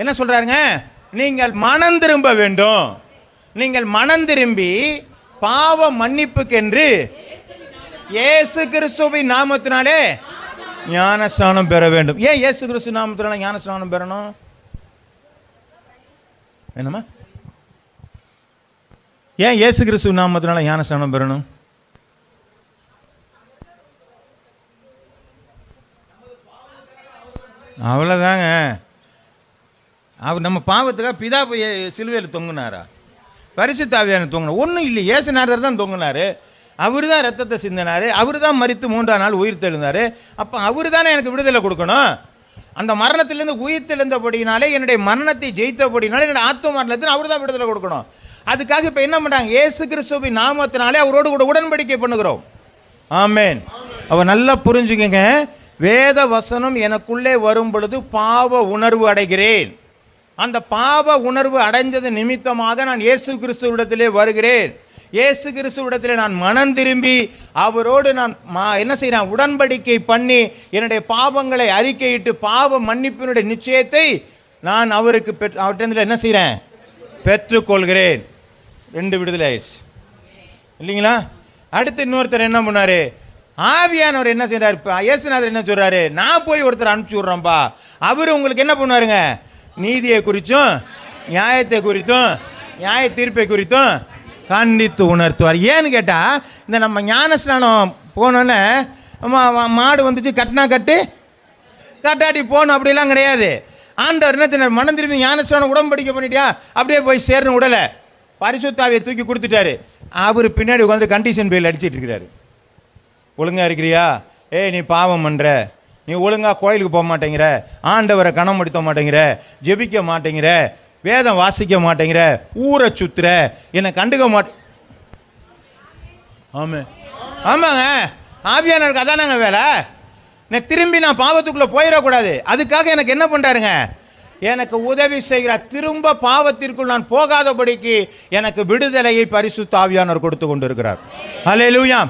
என்ன சொல்றாங்க? நீங்கள் மனம் திரும்ப வேண்டும். நீங்கள் மனம் திரும்பி பாவ மன்னிப்புக்கென்று இயேசு கிறிஸ்துவின் நாமத்தினாலே ஞானஸ்நானம் பெற வேண்டும். ஏன் இயேசு கிறிஸ்து நாமத்தினால ஞானஸ்நானம் பெறணும்? என்னமா? ஏன் இயேசு கிறிஸ்து நாமத்தினால ஞானஸ்நானம் பெறணும்? அவ்வளோதாங்க. அவர் நம்ம பாவத்துக்காக பிதா போய் சிலுவையில் தொங்குனாரா? பரிசுத்த ஆவியான தொங்கினார்? ஒன்றும் இல்லை. இயேசுநாதர் தான் தொங்குனார். அவர் தான் ரத்தத்தை சிந்தினார். அவர் தான் மரித்து 3ஆம் நாள் உயிர் தெழுந்தார். அப்போ அவர் தானே எனக்கு விடுதலை கொடுக்கணும். அந்த மரணத்திலேருந்து உயிர் தெழுந்தபடினாலே, என்னுடைய மரணத்தை ஜெயித்தபடினாலே என்னுடைய ஆத்ம மரணத்தில் அவர் தான் விடுதலை கொடுக்கணும். அதுக்காக இப்போ என்ன பண்ணுறாங்க? இயேசு கிறிஸ்துவின் நாமத்தினாலே அவரோடு கூட உடன்படிக்கை பண்ணுகிறோம். ஆமென். அவர் நல்லா புரிஞ்சுக்கங்க. வேத வசனம் எனக்குள்ளே வரும் பொழுது பாவ உணர்வு அடைகிறேன். அந்த பாவ உணர்வு அடைந்தது நிமித்தமாக நான் இயேசு கிறிஸ்துவிடத்திலே வருகிறேன். இயேசு கிறிஸ்துவிடத்திலே நான் மனம் திரும்பி அவரோடு நான் என்ன செய்கிறேன்? உடன்படிக்கை பண்ணி என்னுடைய பாவங்களை அறிக்கையிட்டு பாவ மன்னிப்பினுடைய நிச்சயத்தை நான் அவருக்கு அவர்கிட்ட என்ன செய்கிறேன்? பெற்றுக்கொள்கிறேன். 2 விடுதலை ஆயிடுச்சு இல்லைங்களா? அடுத்து இன்னொருத்தர் என்ன பண்ணாரு? ஆவியானவர் என்ன செய்யறாரு? இயேசுநாதர் என்ன சொல்றாரு? நான் போய் ஒருத்தர் அனுப்பிச்சு விடுறேன்ப்பா. அவர் உங்களுக்கு என்ன பண்ணுவாருங்க? நீதியை குறித்தும் நியாயத்தை குறித்தும் நியாய தீர்ப்பை குறித்தும் கண்டித்து உணர்த்துவார். ஏன்னு கேட்டால், இந்த நம்ம ஞானஸ்நானம் போனோன்னே மாடு வந்துச்சு, கட்டினா கட்டு, கட்டாட்டி போகணும் அப்படிலாம் கிடையாது. ஆண்டவர் என்ன சொன்னார்? மனம் திரும்பி ஞானஸ்நானம் உடன்படிக்கை பண்ணிட்டியா, அப்படியே போய் சேரணும். உடலை பரிசுத்த ஆவியை தூக்கி கொடுத்துட்டாரு. அவர் பின்னாடி உட்காந்து கண்டிஷன் பேல் அடிச்சிட்டு இருக்கிறாரு. ஒழுங்காக இருக்கிறியா? நீ பாவம் பண்ணுற, நீ ஒழுங்காக கோயிலுக்கு போக மாட்டேங்கிற, ஆண்டவரை கணப்படுத்த மாட்டேங்கிற, ஜெபிக்க மாட்டேங்கிற, வேதம் வாசிக்க மாட்டேங்கிற, ஊரை சுத்துற, என்னை கண்டுக்க மாட்டே. ஆமாம் ஆமாங்க. ஆவியானவருக்கு அதானாங்க வேலை. நான் திரும்பி நான் பாவத்துக்குள்ளே போயிடக்கூடாது. அதுக்காக எனக்கு என்ன பண்ணுறாருங்க? எனக்கு உதவி செய்கிறார். திரும்ப பாவத்திற்குள் நான் போகாதபடிக்கு எனக்கு விடுதலையை பரிசுத்த ஆவியானவர் கொடுத்து கொண்டு இருக்கிறார். அல்லேலூயா.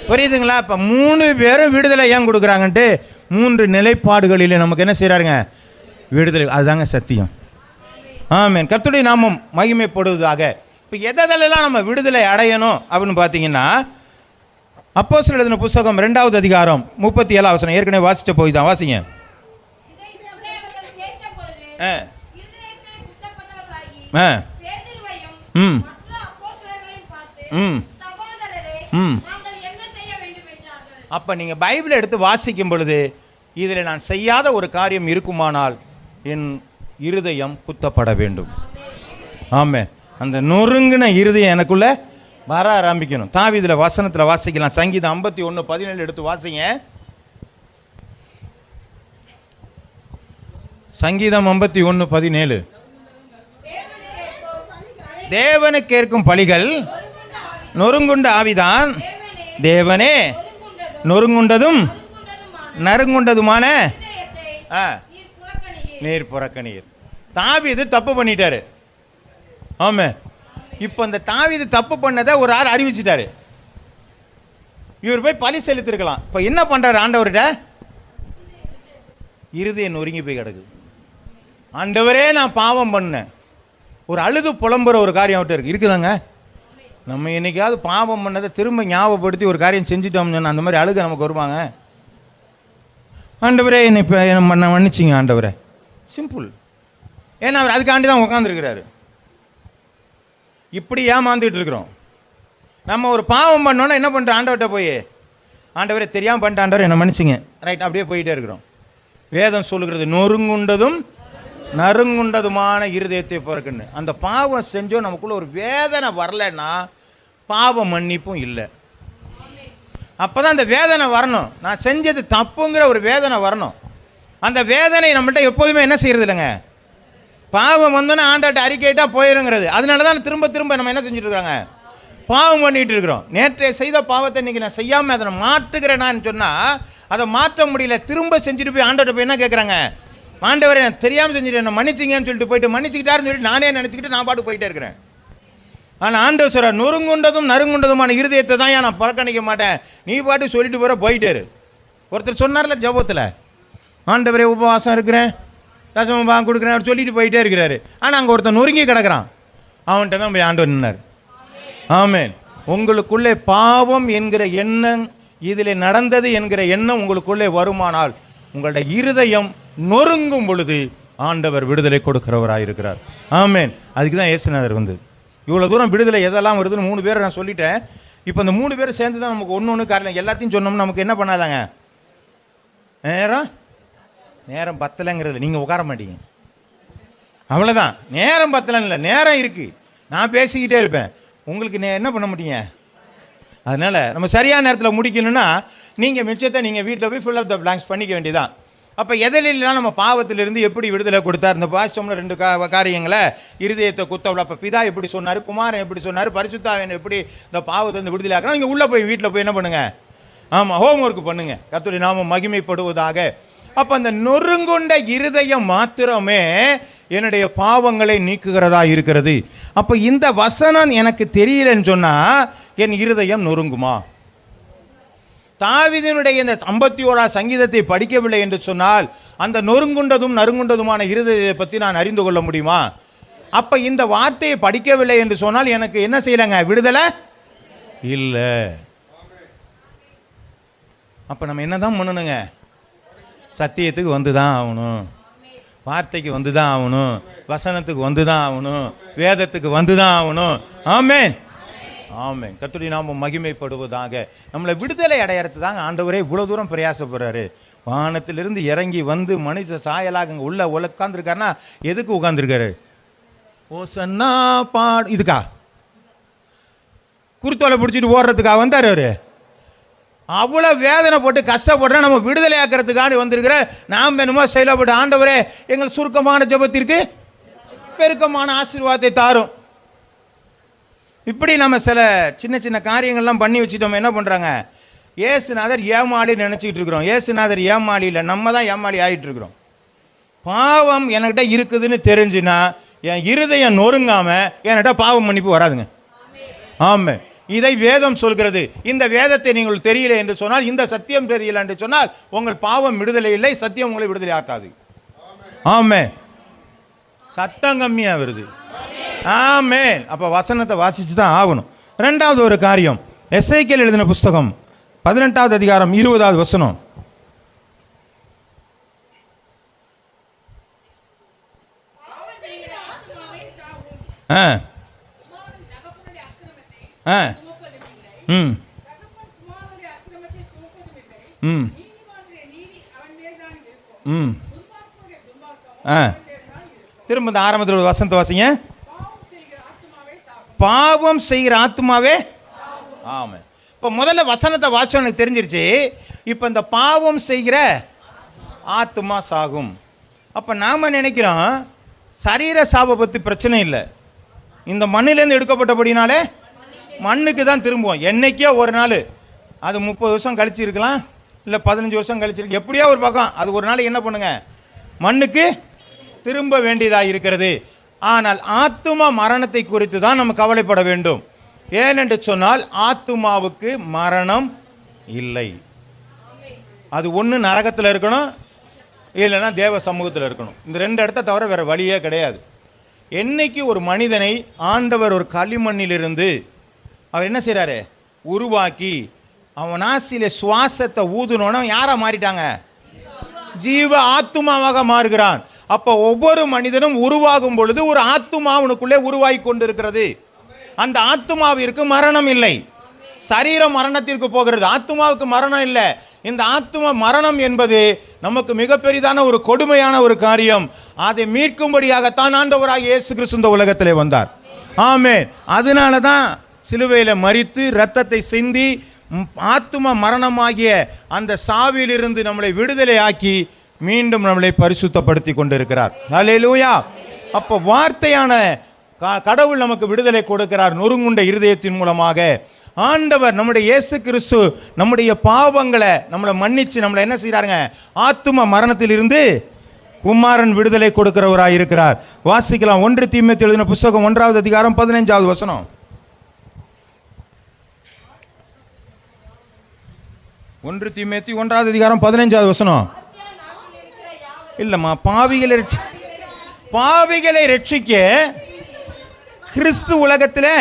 புரியுதுங்களா? இப்போ 3 பேரும் விடுதலை ஏன் கொடுக்குறாங்கன்ட்டு 3 நிலைப்பாடுகளில் நமக்கு என்ன செய்கிறாருங்க? விடுதலை. அதுதாங்க சத்தியம். ஆமென். கர்த்தருடைய நாமம் மகிமைப்படுவதாக. இப்போ எதெல்லாம் நம்ம விடுதலை அடையணும் அப்படின்னு பார்த்தீங்கன்னா, அப்போஸ்தலர் எழுதின புத்தகம் 2வது அதிகாரம் 37ஆம் வசனம். ஏற்கனவே வாசிச்ச போய் தான் வாசிங்க. அப்போ நீங்கள் பைபிளை எடுத்து வாசிக்கும் பொழுது இதில் நான் செய்யாத ஒரு காரியம் இருக்குமானால் என் இருதயம் குத்தப்பட வேண்டும். ஆமென். அந்த நொறுங்கின இருதயம் எனக்குள்ள வர ஆரம்பிக்கணும். தாவீதில் வசனத்தில் வாசிக்கலாம். சங்கீதம் 51:17 எடுத்து வாசிங்க. சங்கீதம் 51:17. தேவனுக்கு கேட்கும் பலிகள் நொறுங்குண்ட ஆவிதான், தேவனே நொறுங்குண்டதும் நறுங்குண்டதுமான நீர் புறக்கணீர். தாவீது தப்பு பண்ணிட்டாரு. ஆமா. இப்போ அந்த தாவீது தப்பு பண்ணதை ஒரு ஆள் அறிவிச்சிட்டாரு. இவர் போய் பலி செலுத்திருக்கலாம். இப்போ என்ன பண்றாரு? ஆண்டவர்கிட்ட இருதயம் நொறுங்கி போய் கிடக்குது. ஆண்டவரே நான் பாவம் பண்ணேன். ஒரு அழுது புலம்புற ஒரு காரியம் அவர்கிட்ட இருக்குதாங்க. நம்ம என்னைக்காவது பாவம் பண்ணதை திரும்ப ஞாபகப்படுத்தி ஒரு காரியம் செஞ்சுட்டோம்னு சொன்னால் அந்த மாதிரி அழுக நமக்கு வருவாங்க. ஆண்டவரே என்னை இப்போ என்ன மன்னிச்சிங்க ஆண்டவரே. சிம்பிள். ஏன்னா அவர் அதுக்காண்டி தான் உட்காந்துருக்கிறாரு. இப்படி ஏமாந்துட்டு இருக்கிறோம். நம்ம ஒரு பாவம் பண்ணோன்னா என்ன பண்ணுறோம்? ஆண்டவர்கிட்ட போய் ஆண்டவரே தெரியாமல் பண்ணிட்ட ஆண்டவர் என்ன மன்னிச்சிங்க, ரைட், அப்படியே போயிட்டே இருக்கிறோம். வேதம் சொல்லுகிறது நொறுங்குண்டதும் நறுங்குண்டதுமான இருதயத்தை பிறக்குன்னு. அந்த பாவம் செஞ்சோம் நமக்குள்ள ஒரு வேதனை வரலைன்னா பாவ மன்னிப்பும் இல்லை. அப்போ தான் அந்த வேதனை வரணும், நான் செஞ்சது தப்புங்கிற ஒரு வேதனை வரணும். அந்த வேதனை நம்மள்கிட்ட எப்போதுமே என்ன செய்யறது இல்லைங்க, பாவம் வந்தோன்னே ஆண்டாட்ட அறிக்கையிட்டா போயிருங்கிறது. அதனால தான் திரும்ப திரும்ப நம்ம என்ன செஞ்சுட்டு இருக்காங்க, பாவம் பண்ணிட்டு இருக்கிறோம். நேற்றைய செய்த பாவத்தை இன்றைக்கி நான் செய்யாமல் அதை மாற்றுக்கிறேனான்னு சொன்னால் அதை மாற்ற முடியல. திரும்ப செஞ்சுட்டு போய் ஆண்டவர்கிட்ட போய் என்ன கேட்குறாங்க, ஆண்டவரை நான் தெரியாமல் செஞ்சுட்டு என்ன மன்னிச்சிங்கன்னு சொல்லிட்டு போயிட்டு மன்னிச்சிக்கிட்டாருன்னு சொல்லிட்டு நானே நினச்சிக்கிட்டு நான் பாட்டு போயிட்டே இருக்கிறேன். ஆனால் ஆண்டவர் சொல்ற நொறுங்குண்டதும் நறுங்குண்டதுமான இருதயத்தை தான் நான் புறக்கணிக்க மாட்டேன், நீ பாட்டு சொல்லிட்டு போயிட்டே இரு. ஒருத்தர் சொன்னார்ல ஜபத்தில், ஆண்டவரே உபவாசம் இருக்கிறேன், தசமம் பாகம் கொடுக்குறேன், அவர் சொல்லிட்டு போயிட்டே இருக்கிறாரு. ஆனால் அங்கே ஒருத்தர் நொறுங்கி கிடக்கிறான், அவன்கிட்ட தான் போய் ஆண்டவர் நின்னார். ஆமென். உங்களுக்குள்ளே பாவம் என்கிற எண்ணம், இதில் நடந்தது என்கிற எண்ணம் உங்களுக்குள்ளே வருமானால் உங்களுடைய இருதயம் நொறுங்கும் பொழுது ஆண்டவர் விடுதலை கொடுக்கிறவராக இருக்கிறார். ஆமென். அதுக்கு தான் இயேசுநாதர் வந்து இவ்வளோ தூரம் விடுதலை எதெல்லாம் வருதுன்னு 3 பேரை நான் சொல்லிட்டேன். இப்போ இந்த 3 பேர் சேர்ந்து தான் நமக்கு ஒன்று காரணம். எல்லாத்தையும் சொன்னோம்னா நமக்கு என்ன பண்ணாதாங்க, நேரம் பத்தலைங்கிறதுல நீங்கள் உட்கார மாட்டீங்க, அவ்வளோதான். நேரம் பத்தலைன்னு இல்லை, நேரம் இருக்குது, நான் பேசிக்கிட்டே இருப்பேன், உங்களுக்கு என்ன பண்ண மாட்டீங்க. அதனால் நம்ம சரியான நேரத்தில் முடிக்கணும்னா நீங்கள் மிச்சத்தை நீங்கள் வீட்டில் போய் ஃபில் ஆஃப் த பிளாங்க்ஸ் பண்ணிக்க வேண்டியதான். அப்போ எதிலெல்லாம் நம்ம பாவத்திலிருந்து எப்படி விடுதலை கொடுத்தார், இந்த பாஸ்டம்ல 2 காரியங்களை, இருதயத்தை குத்தவள. அப்போ பிதா எப்படி சொன்னார், குமாரன் எப்படி சொன்னார், பரிசுத்தாவியன் எப்படி இந்த பாவத்திலிருந்து விடுதலை ஆக்கணும். நீங்கள் உள்ளே போய் வீட்டில் போய் என்ன பண்ணுங்கள், ஆமாம், ஹோம் ஒர்க் பண்ணுங்கள், கர்த்தருடைய நாமம் மகிமைப்படுவதாக. அப்போ அந்த நொறுங்குண்ட இருதயம் மாத்திரமே என்னுடைய பாவங்களை நீக்குகிறதா இருக்கிறது. அப்போ இந்த வசனம் எனக்கு தெரியலன்னு சொன்னால் என் இருதயம் நொறுங்குமா? தாவீதினுடைய இந்த 51 சங்கீதத்தை படிக்கவில்லை என்று சொன்னால் அந்த நொறுங்குண்டதும் நறுங்குண்டதுமான இருதயத்தை பற்றி நான் அறிந்து கொள்ள முடியுமா? அப்போ இந்த வார்த்தையை படிக்கவில்லை என்று சொன்னால் எனக்கு என்ன செய்யலைங்க, விடுதலை இல்லை. அப்போ நம்ம என்ன தான் பண்ணணுங்க, சத்தியத்துக்கு வந்து தான் ஆகணும், வார்த்தைக்கு வந்து தான் ஆகணும், வசனத்துக்கு வந்து தான் ஆகணும், வேதத்துக்கு வந்து தான் ஆகணும். ஆமென், ஆமென். கர்த்தருடைய நாமம் மகிமைப்படுவதாக. நம்மளை விடுதலை அடையறது தாங்க ஆண்டவரே இவ்வளோ தூரம் பிரயாசப்படுறாரு. வானத்திலிருந்து இறங்கி வந்து மனுஷ சாயலாக அங்கே உள்ள உட்காந்துருக்காருன்னா எதுக்கு உட்காந்துருக்காரு? ஓசன்னா பாடு இதுக்கா, குருத்தோலை பிடிச்சிட்டு ஓடுறதுக்காக வந்தார் அவர். அவ்வளோ வேதனை போட்டு கஷ்டப்படுற நம்ம விடுதலை ஆக்கிறதுக்காண்டி வந்திருக்கிற நாம் என்னமோ செயலப்பட்டு, ஆண்டவரே எங்கள் சுருக்கமான ஜெபத்திற்கு பெருக்கமான ஆசீர்வாதத்தை தாரும். இப்படி நம்ம சில சின்ன சின்ன காரியங்கள்லாம் பண்ணி வச்சுட்டோம். என்ன பண்ணுறாங்க, ஏசுநாதர் ஏமாளி நினச்சிக்கிட்டு இருக்கிறோம். ஏசுநாதர் ஏமாளி இல்லை, நம்ம தான் ஏமாளி ஆகிட்டு இருக்கிறோம். பாவம் என்கிட்ட இருக்குதுன்னு தெரிஞ்சுன்னா என் இருதயம் நொறுங்காமல் என்கிட்ட பாவம் மன்னிப்பு வராதுங்க. ஆமாம், இதை வேதம் சொல்கிறது. இந்த வேதத்தை நீங்கள் தெரியல என்று சொன்னால், இந்த சத்தியம் தெரியல என்று சொன்னால் உங்கள் பாவம் விடுதலை இல்லை, சத்தியம் உங்களை விடுதலை ஆக்காது. ஆமென். சத்தம் கம்மியாக வருது. ஆமென். அப்போ வசனத்தை வாசிச்சு தான் ஆகணும். 2வது ஒரு காரியம், எசேக்கியேல் எழுதின புஸ்தகம் 18வது அதிகாரம் 20வது வசனம். திரும்ப இந்த ஆரம்பத்தில் வசனத்தை வாசிங்க. பாவம் செய்கிற ஆத்மாவே. ஆமாம். இப்போ முதல்ல வசனத்தை வாசிச்சோம், எனக்கு தெரிஞ்சிருச்சு. இப்போ இந்த பாவம் செய்கிற ஆத்மா சாகும். அப்போ நாம் நினைக்கிறோம் சரீர சாபை பற்றி பிரச்சனை இல்லை, இந்த மண்ணிலேருந்து எடுக்கப்பட்டபடினாலே மண்ணுக்கு தான் திரும்புவோம். என்னைக்கோ ஒரு நாள், அது 30 வருஷம் கழிச்சு இருக்கலாம், இல்லை 15 வருஷம் கழிச்சிருக்கு, எப்படியோ ஒரு பக்கம் அது ஒரு நாள் என்ன பண்ணுங்க, மண்ணுக்கு திரும்ப வேண்டியதாக இருக்கிறது. ஆனால் ஆத்துமா மரணத்தை குறித்து தான் நம்ம கவலைப்பட வேண்டும். ஏனென்று சொன்னால் ஆத்துமாவுக்கு மரணம் இல்லை. அது ஒன்று நரகத்தில் இருக்கணும், இல்லைன்னா தேவ சமூகத்தில் இருக்கணும். இந்த 2 இடத்த தவிர வேறு வழியே கிடையாது. என்னைக்கு ஒரு மனிதனை ஆண்டவர் ஒரு களிமண்ணிலிருந்து அவர் என்ன செய்கிறாரு, உருவாக்கி அவன் ஆசில சுவாசத்தை ஊதுனோன்னு யாராக மாறிட்டாங்க, ஜீவ ஆத்துமாவாக மாறுகிறான். அப்போ ஒவ்வொரு மனிதனும் உருவாகும் பொழுது ஒரு ஆத்துமா அவனுக்குள்ளே உருவாகி கொண்டிருக்கிறது. அந்த ஆத்துமாவிற்கு மரணம் இல்லை. சரீரம் மரணத்திற்கு போகிறது, ஆத்துமாவுக்கு மரணம் இல்லை. இந்த ஆத்தும மரணம் என்பது நமக்கு மிகப்பெரிதான ஒரு கொடுமையான ஒரு காரியம். அதை மீட்கும்படியாகத்தான் ஆண்டவராகிய இயேசு கிறிஸ்து இந்த உலகத்திலே வந்தார். ஆமென். அதனால தான் சிலுவையில் மரித்து இரத்தத்தை சிந்தி ஆத்தும மரணமாகிய அந்த சாவிலிருந்து நம்மளை விடுதலை ஆக்கி மீண்டும் நம்மளை பரிசுத்தப்படுத்தி கொண்டிருக்கிறார். ஹல்லேலூயா. அப்போ வார்த்தையான கடவுள் நமக்கு விடுதலை கொடுக்கிறார். நொறுங்குண்ட இருதயத்தின் மூலமாக ஆண்டவர் நம்முடைய இயேசு கிறிஸ்து நம்முடைய பாவங்களை நம்மளை மன்னிச்சு நம்மளை என்ன செய்யறாருங்க, ஆத்தும மரணத்திலிருந்து குமாரன் விடுதலை கொடுக்கிறவராக இருக்கிறார். வாசிக்கலாம். 1 தீமோத்தேயு எழுதின புத்தகம் 1வது அதிகாரம் 15வது வசனம். 1 தீமோத்தேயு 1வது அதிகாரம் 15வது வசனம். இல்லம்மா, பாவிகளை ரட்சிக்க கிறிஸ்து உலகத்திலே,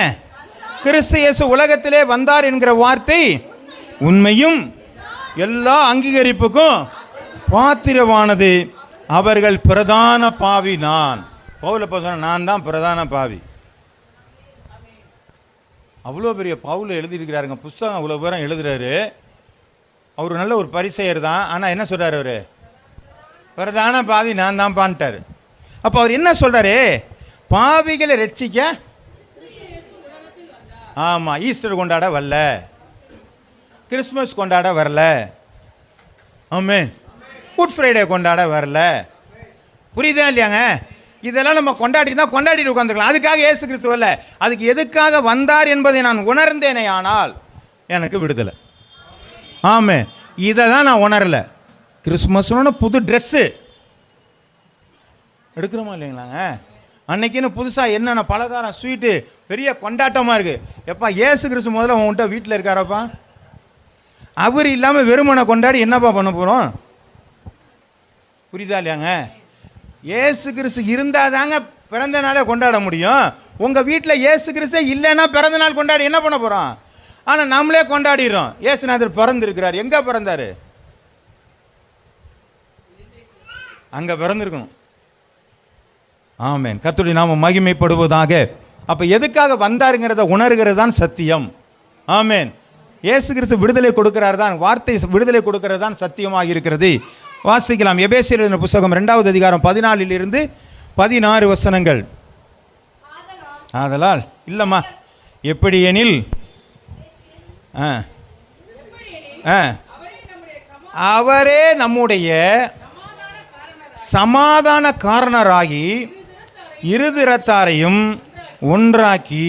கிறிஸ்து இயேசு உலகத்திலே வந்தார் என்கிற வார்த்தை உண்மையும் எல்லா அங்கீகரிப்புக்கும் பாத்திரமானது. அவர்கள் பிரதான பாவி. நான் தான் பிரதான பாவி. அவ்வளோ பெரிய பவுல் எழுதியிருக்கிறாருங்க. புஸ்தகம் அவ்வளோ பேரும் எழுதுறாரு. அவர் நல்ல ஒரு பரிசெயர் தான். ஆனால் என்ன சொல்றாரு, அவரு பிரதான பாவி நான் தான் பான்ட்டார். அப்போ அவர் என்ன சொல்றாரு, பாவிகளை ரட்சிக்க. ஆமாம், ஈஸ்டர் கொண்டாட வரல, கிறிஸ்மஸ் கொண்டாட வரல, ஆமென், குட் ஃப்ரைடே கொண்டாட வரல. புரியுதா இல்லையாங்க? இதெல்லாம் நம்ம கொண்டாடிட்டு உட்காந்துக்கலாம். அதுக்காக இயேசு கிறிஸ்து வரல. அதுக்கு எதுக்காக வந்தார் என்பதை நான் உணர்ந்தேனே ஆனால் எனக்கு விடுதலை. ஆமென். இதை தான் நான் உணரல. கிறிஸ்மஸ்னு புது ட்ரெஸ்ஸு எடுக்கிறோமா இல்லைங்களாங்க? அன்னைக்குன்னு புதுசாக என்னென்ன பலகாரம், ஸ்வீட்டு, பெரிய கொண்டாட்டமாக இருக்குது. எப்பா இயேசு கிறிஸ்து முதல்ல உன்கிட்ட வீட்டில் இருக்காரப்பா. அவர் இல்லாமல் வெறுமனை கொண்டாடி என்னப்பா பண்ண போகிறோம்? புரியுதா இல்லையாங்க? இயேசு கிறிஸ்து இருந்தால் தாங்க பிறந்த நாளே கொண்டாட முடியும். உங்கள் வீட்டில் இயேசு கிறிஸ்தே இல்லைன்னா பிறந்த நாள் கொண்டாடி என்ன பண்ண போகிறோம்? ஆனால் நம்மளே கொண்டாடிடுறோம். இயேசுநாதர் பிறந்திருக்கிறார். எங்கே பிறந்தார்? அங்கே பிறந்திருக்கணும். ஆமென். கர்த்தருடைய நாமம் மகிமைப்படுவதாக. அப்போ எதுக்காக வந்தாருங்கிறத உணர்கிறது தான் சத்தியம். ஆமென். இயேசு கிறிஸ்து விடுதலை கொடுக்கிறார் தான், வார்த்தை விடுதலை கொடுக்கிறது தான் சத்தியமாக இருக்கிறது. வாசிக்கலாம். எபேசியர் எழுதின புத்தகம் 2வது அதிகாரம் 14 to 16 வசனங்கள். ஆதலால் இல்லைம்மா, எப்படி எனில் அவரே நம்முடைய சமாதான காரணராகி இருதிறத்தாரையும் ஒன்றாக்கி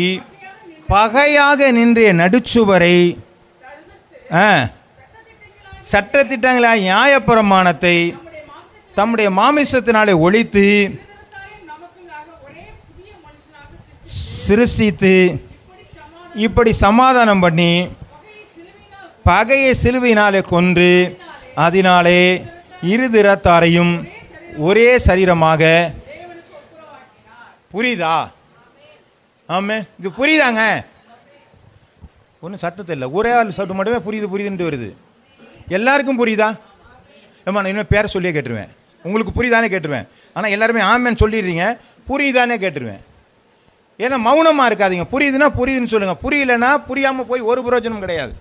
பகையாக நின்றைய நடுச்சுவரை சட்டத்திட்டங்களாய் நியாயப்பிரமாணத்தை தம்முடைய மாமிசத்தினாலே ஒழித்து சிருஷ்டித்து இப்படி சமாதானம் பண்ணி பகையை சிலுவையினாலே கொன்று அதனாலே இருதிறத்தாரையும் ஒரே சரீரமாக. புரியுதா? ஆமே, இது புரியுதாங்க? ஒன்றும் சத்தத்தை இல்லை, ஒரே ஆள் சட்டு மட்டுமே புரியுதுன்ட்டு வருது. எல்லாருக்கும் புரியுதா? ஏமா நான் இன்னும் பேரை சொல்லியே கேட்டுருவேன். உங்களுக்கு புரியுதானே கேட்டுருவேன். ஆனால் எல்லாருமே ஆமேன்னு சொல்லிடுறீங்க, புரியுதானே கேட்டுருவேன். ஏன்னா மௌனமாக இருக்காதீங்க. புரியுதுன்னா புரியுதுன்னு சொல்லுங்கள். புரியலைன்னா புரியாமல் போய் ஒரு பிரயோஜனம் கிடையாது.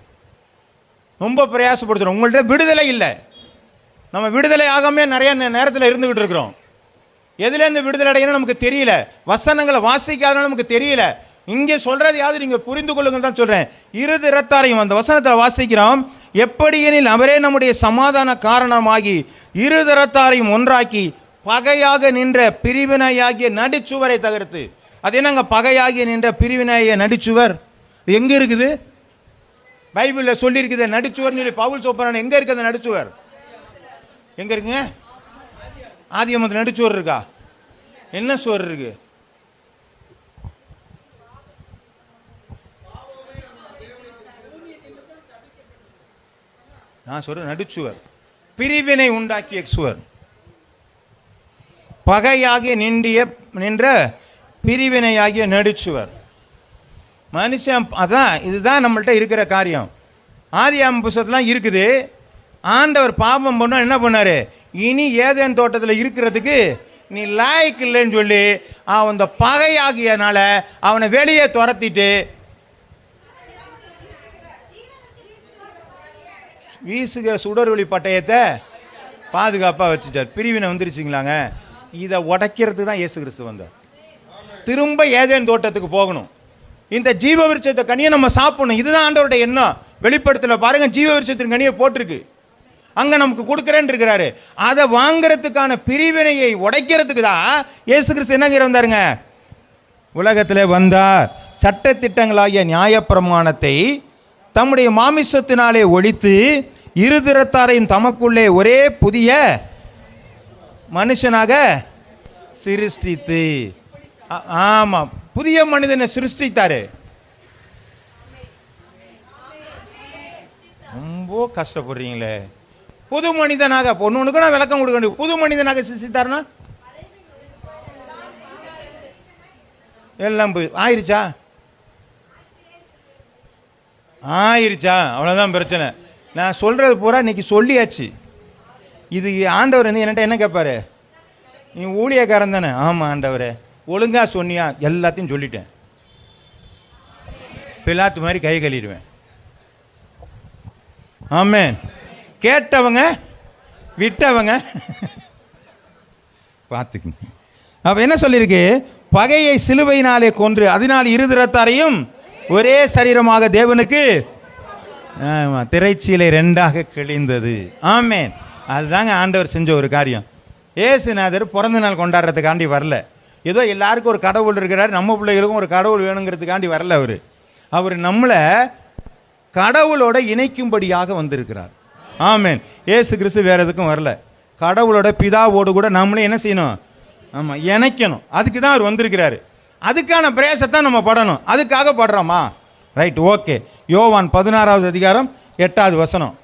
ரொம்ப பிரயாசப்படுத்துகிறோம். உங்கள்கிட்ட விடுதலை இல்லை. நம்ம விடுதலை ஆகாமே நிறைய நேரத்தில் இருந்துக்கிட்டு இருக்கிறோம். எதுலேருந்து விடுதலை அடையணும் நமக்கு தெரியல. வசனங்களை வாசிக்காதனால நமக்கு தெரியல. இங்கே சொல்கிறது யாவது நீங்கள் புரிந்து கொள்ளுங்கள் தான் சொல்கிறேன். இருதிறத்தாரையும் அந்த வசனத்தில் வாசிக்கிறோம். எப்படி எனில் அவரே நம்முடைய சமாதான காரணமாகி இருதிறத்தாரையும் ஒன்றாக்கி பகையாக நின்ற பிரிவினையாகிய நடுச்சுவரை தகர்த்து. அது என்னங்க பகையாகிய நின்ற பிரிவினையாகிய நடுச்சுவர்? எங்கே இருக்குது? பைபிளில் சொல்லியிருக்குது நடுச்சுவர். பவுல் சோப்பரான் எங்கே இருக்குது அந்த நடுச்சுவர்? எங்கே இருக்குங்க? ஆதியாகமத்தில் நடுச்சுவர் இருக்கா? என்ன சுவர் இருக்கு? நான் சொல்றேன் நடுச்சுவர். பிரிவினை உண்டாக்கிய சுவர். பகையாகிய நின்ற பிரிவினையாகிய நடுச்சுவர். மனுஷன் அதான் இதுதான் நம்மள்ட்ட இருக்கிற காரியம். ஆதியாகம புத்தகத்துலாம் இருக்குது. ஆண்டவர் பாவம் பண்ண என்ன பண்ணாரு? இனி ஏதேன் தோட்டத்தில் இருக்கிறதுக்கு நீ லாய்க்கு இல்லைன்னு சொல்லி அவன் அந்த பகையாகியனால அவனை வெளியே துரத்திட்டு வீசுகிற சுடரொளி பட்டயத்தை பாதுகாப்பாக வச்சுட்டார். பிரிவினை வந்துருச்சுங்களாங்க. இதை உடைக்கிறதுக்கு தான் இயேசு கிறிஸ்து வந்தார். திரும்ப ஏதேன் தோட்டத்துக்கு போகணும். இந்த ஜீவ விருட்சத்தை கனியை நம்ம சாப்பிடணும். இதுதான் ஆண்டவருடைய எண்ணம். வெளிப்படுத்தல பாருங்க, ஜீவ விருட்சத்தின் கனியை போட்டிருக்கு, அங்கே நமக்கு கொடுக்குறேன்னு இருக்கிறாரு. அதை வாங்கிறதுக்கான பிரிவினையை உடைக்கிறதுக்கு தான் இயேசு கிறிஸ்து என்ன வந்தாருங்க, உலகத்தில் வந்தார். சட்ட திட்டங்களாகிய நியாயப்பிரமாணத்தை தம்முடைய மாமிசத்தினாலே ஒழித்து இருதிறத்தாரையும் தமக்குள்ளே ஒரே புதிய மனுஷனாக சிருஷ்டித்து. ஆமாம், புதிய மனிதனை சிருஷ்டித்தாரு. ரொம்ப கஷ்டப்படுறீங்களே. புது மனிதனாக பொண்ணுக்கு நான் விளக்கம் கொடுக்க வேண்டிய, புது மனிதனாக சிருஷ்டித்தாருன்னா எல்லாம் போய் ஆயிருச்சா அவ்வளோதான் பிரச்சனை. நான் சொல்கிறது பூரா இன்னைக்கு சொல்லியாச்சு. இது ஆண்டவர் வந்து என்கிட்ட என்ன கேட்பாரு, நீ ஊழியக்காரன் தானே? ஆமாம் ஆண்டவரே, ஒழுங்காக சொன்னியா? எல்லாத்தையும் சொல்லிட்டேன். பிலாத்து மாதிரி கை கழுவிடுவேன். ஆமென். கேட்டவங்க விட்டவங்க பார்த்துக்குங்க. அப்போ என்ன சொல்லியிருக்கு, பகையை சிலுவையினாலே கொன்று அதனால் இருதிறத்தாரையும் ஒரே சரீரமாக தேவனுக்கு திரைச்சீலை ரெண்டாக கிழிந்தது. ஆமென். அதுதாங்க ஆண்டவர் செஞ்ச ஒரு காரியம். ஏசுநாதர் பிறந்த நாள் கொண்டாடுறதுக்காண்டி வரல. ஏதோ எல்லாருக்கும் ஒரு கடவுள் இருக்கிறார், நம்ம பிள்ளைகளுக்கும் ஒரு கடவுள் வேணுங்கிறதுக்காண்டி வரல. அவர் நம்மளை கடவுளோட இணைக்கும்படியாக வந்திருக்கிறார். ஆமென். ஏசு கிறிஸ்து வேறு எதுக்கும் வரல. கடவுளோட பிதாவோடு கூட நம்மளே என்ன செய்யணும், ஆமாம், இணைக்கணும். அதுக்கு தான் அவர் வந்திருக்கிறாரு. அதுக்கான பிரயாசத்தான் நம்ம படணும். அதுக்காக படுறோமா? Right, okay. யோவான் 16வது அதிகாரம் 8வது வசனம்.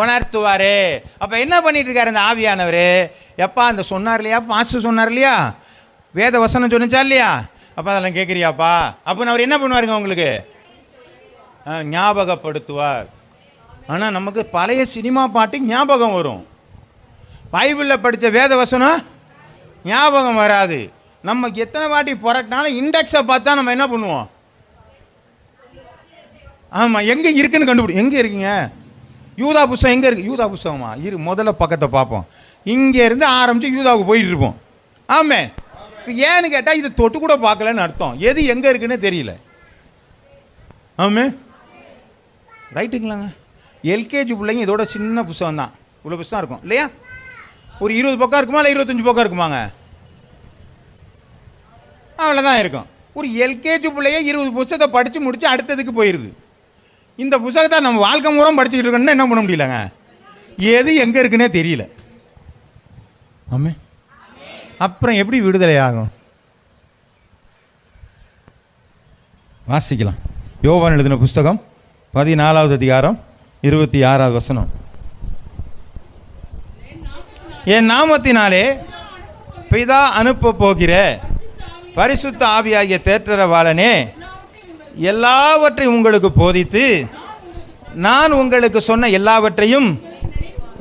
உணர்த்துவாரே. அப்போ என்ன பண்ணிட்டு இருக்காரு இந்த ஆவியானவர்? எப்பா அந்த சொன்னார் இல்லையா, பாஸ்டர் சொன்னார் இல்லையா, வேத வசனம் சொன்னிச்சா இல்லையா, அப்போ அதெல்லாம் கேட்குறியாப்பா அப்படின்னு அவர் என்ன பண்ணுவாருங்க, உங்களுக்கு ஞாபகப்படுத்துவார். ஆனால் நமக்கு பழைய சினிமா பாட்டு ஞாபகம் வரும், பைபிளில் படித்த வேத வசனம் ஞாபகம் வராது. நம்ம எத்தனை வாட்டி புரட்டினாலும் இண்டெக்ஸை பார்த்தா நம்ம என்ன பண்ணுவோம், ஆமாம் எங்கே இருக்குன்னு கண்டுபிடி. எங்கே இருக்கீங்க, யூதா புஸ்தகம் எங்கே இருக்குது, யூதா புஸ்தகமா இரு, முதல்ல பக்கத்தை பார்ப்போம். இங்கே இருந்து ஆரம்பித்து யூதாவுக்கு போயிட்டு இருப்போம். ஆமாம். ஏன்னு கேட்டால் இது தொட்டு கூட பார்க்கலன்னு அர்த்தம், எது எங்கே இருக்குன்னு தெரியல. ஆமாம், ரைட்டுங்களாங்க. எல்கேஜி பிள்ளைங்க இதோட சின்ன புஸ்தகம் தான், இவ்வளோ புஸ்தகம் இருக்கும் இல்லையா, ஒரு 20 பக்கம் இருக்குமா இல்லை 25 பக்கம் இருக்குமாங்க, அவ்வளோதான் இருக்கும். ஒரு எல்கேஜி பிள்ளைய 20 புஸ்தகத்தை படித்து முடித்து அடுத்ததுக்கு போயிடுது. இந்த புஸ்தகத்தை நம்ம வாழ்க்கை மூலம் படிச்சுக்கிட்டு இருக்கோன்னு என்ன பண்ண முடியலங்க, எது எங்கே இருக்குன்னே தெரியல. ஆமாம், அப்புறம் எப்படி விடுதலை ஆகும்? வாசிக்கலாம். யோவான் எழுதின புஸ்தகம் 14வது அதிகாரம் 26வது வசனம். என் நாமத்தினாலே பிதா அனுப்ப போகிற பரிசுத்த ஆவியாகிய தேற்றரவாளனே எல்லாவற்றையும் உங்களுக்கு போதித்து நான் உங்களுக்கு சொன்ன எல்லாவற்றையும்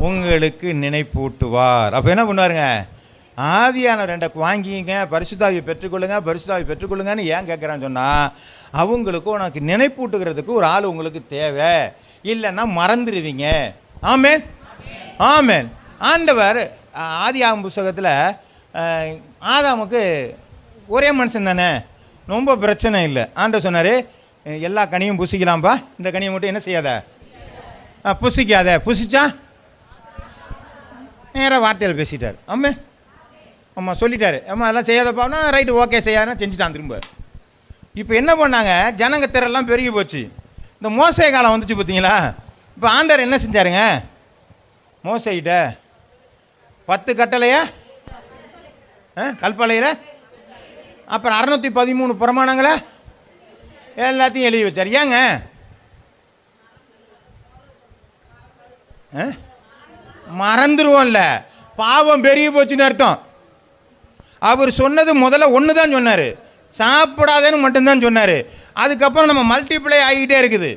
உங்களுக்கு நினைப்பூட்டுவார். அப்போ என்ன பண்ணுவாருங்க, ஆவியானவர் ரெண்டை வாங்கிங்க, பரிசுத்தாவியை பெற்றுக்கொள்ளுங்க, பரிசுத்தாவியை பெற்றுக்கொள்ளுங்கன்னு ஏன் கேட்குறான்னு சொன்னால், அவங்களுக்கு உனக்கு நினைப்பூட்டுகிறதுக்கு ஒரு ஆள் உங்களுக்கு தேவை, இல்லைன்னா மறந்துடுவீங்க. ஆமென், ஆமென். ஆண்டவர் ஆதியாகம புஸ்தகத்தில் ஆதாமுக்கு ஒரே மனுஷன் தானே, ரொம்ப பிரச்சனை இல்லை. ஆண்டவர் சொன்னார், எல்லா கனியும் புசிக்கலாம்ப்பா, இந்த கனியை மட்டும் என்ன செய்யாத, புசிக்காத. புசிச்சா நேராக வார்த்தையில் பேசிட்டார். ஆமாம், ஆமாம் சொல்லிட்டாரு. ஆமாம் அதெல்லாம் செய்யாதப்பான்னா ரைட்டு ஓகே செய்யாதுன்னா செஞ்சுட்டான் திரும்ப. இப்போ என்ன பண்ணாங்க, ஜனங்க திரெல்லாம் பெருகி போச்சு. இந்த மோசே காலம் வந்துச்சு பார்த்தீங்களா. இப்போ ஆண்டவர் என்ன செஞ்சாருங்க, மோசைகிட்ட 10 கட்டளைய கல்பலையில், அப்புறம் 613 பிரமாணங்களை எல்லாத்தையும் எழுதி வச்சார். ஏங்க மறந்துடுவோம்ல, பாவம் பெருகி போச்சுன்னு அர்த்தம். அவர் சொன்னது முதல்ல ஒன்று தான் சொன்னார், சாப்பிடாதேன்னு மட்டும்தான் சொன்னார். அதுக்கப்புறம் நம்ம மல்டிப்ளை ஆகிக்கிட்டே இருக்குது,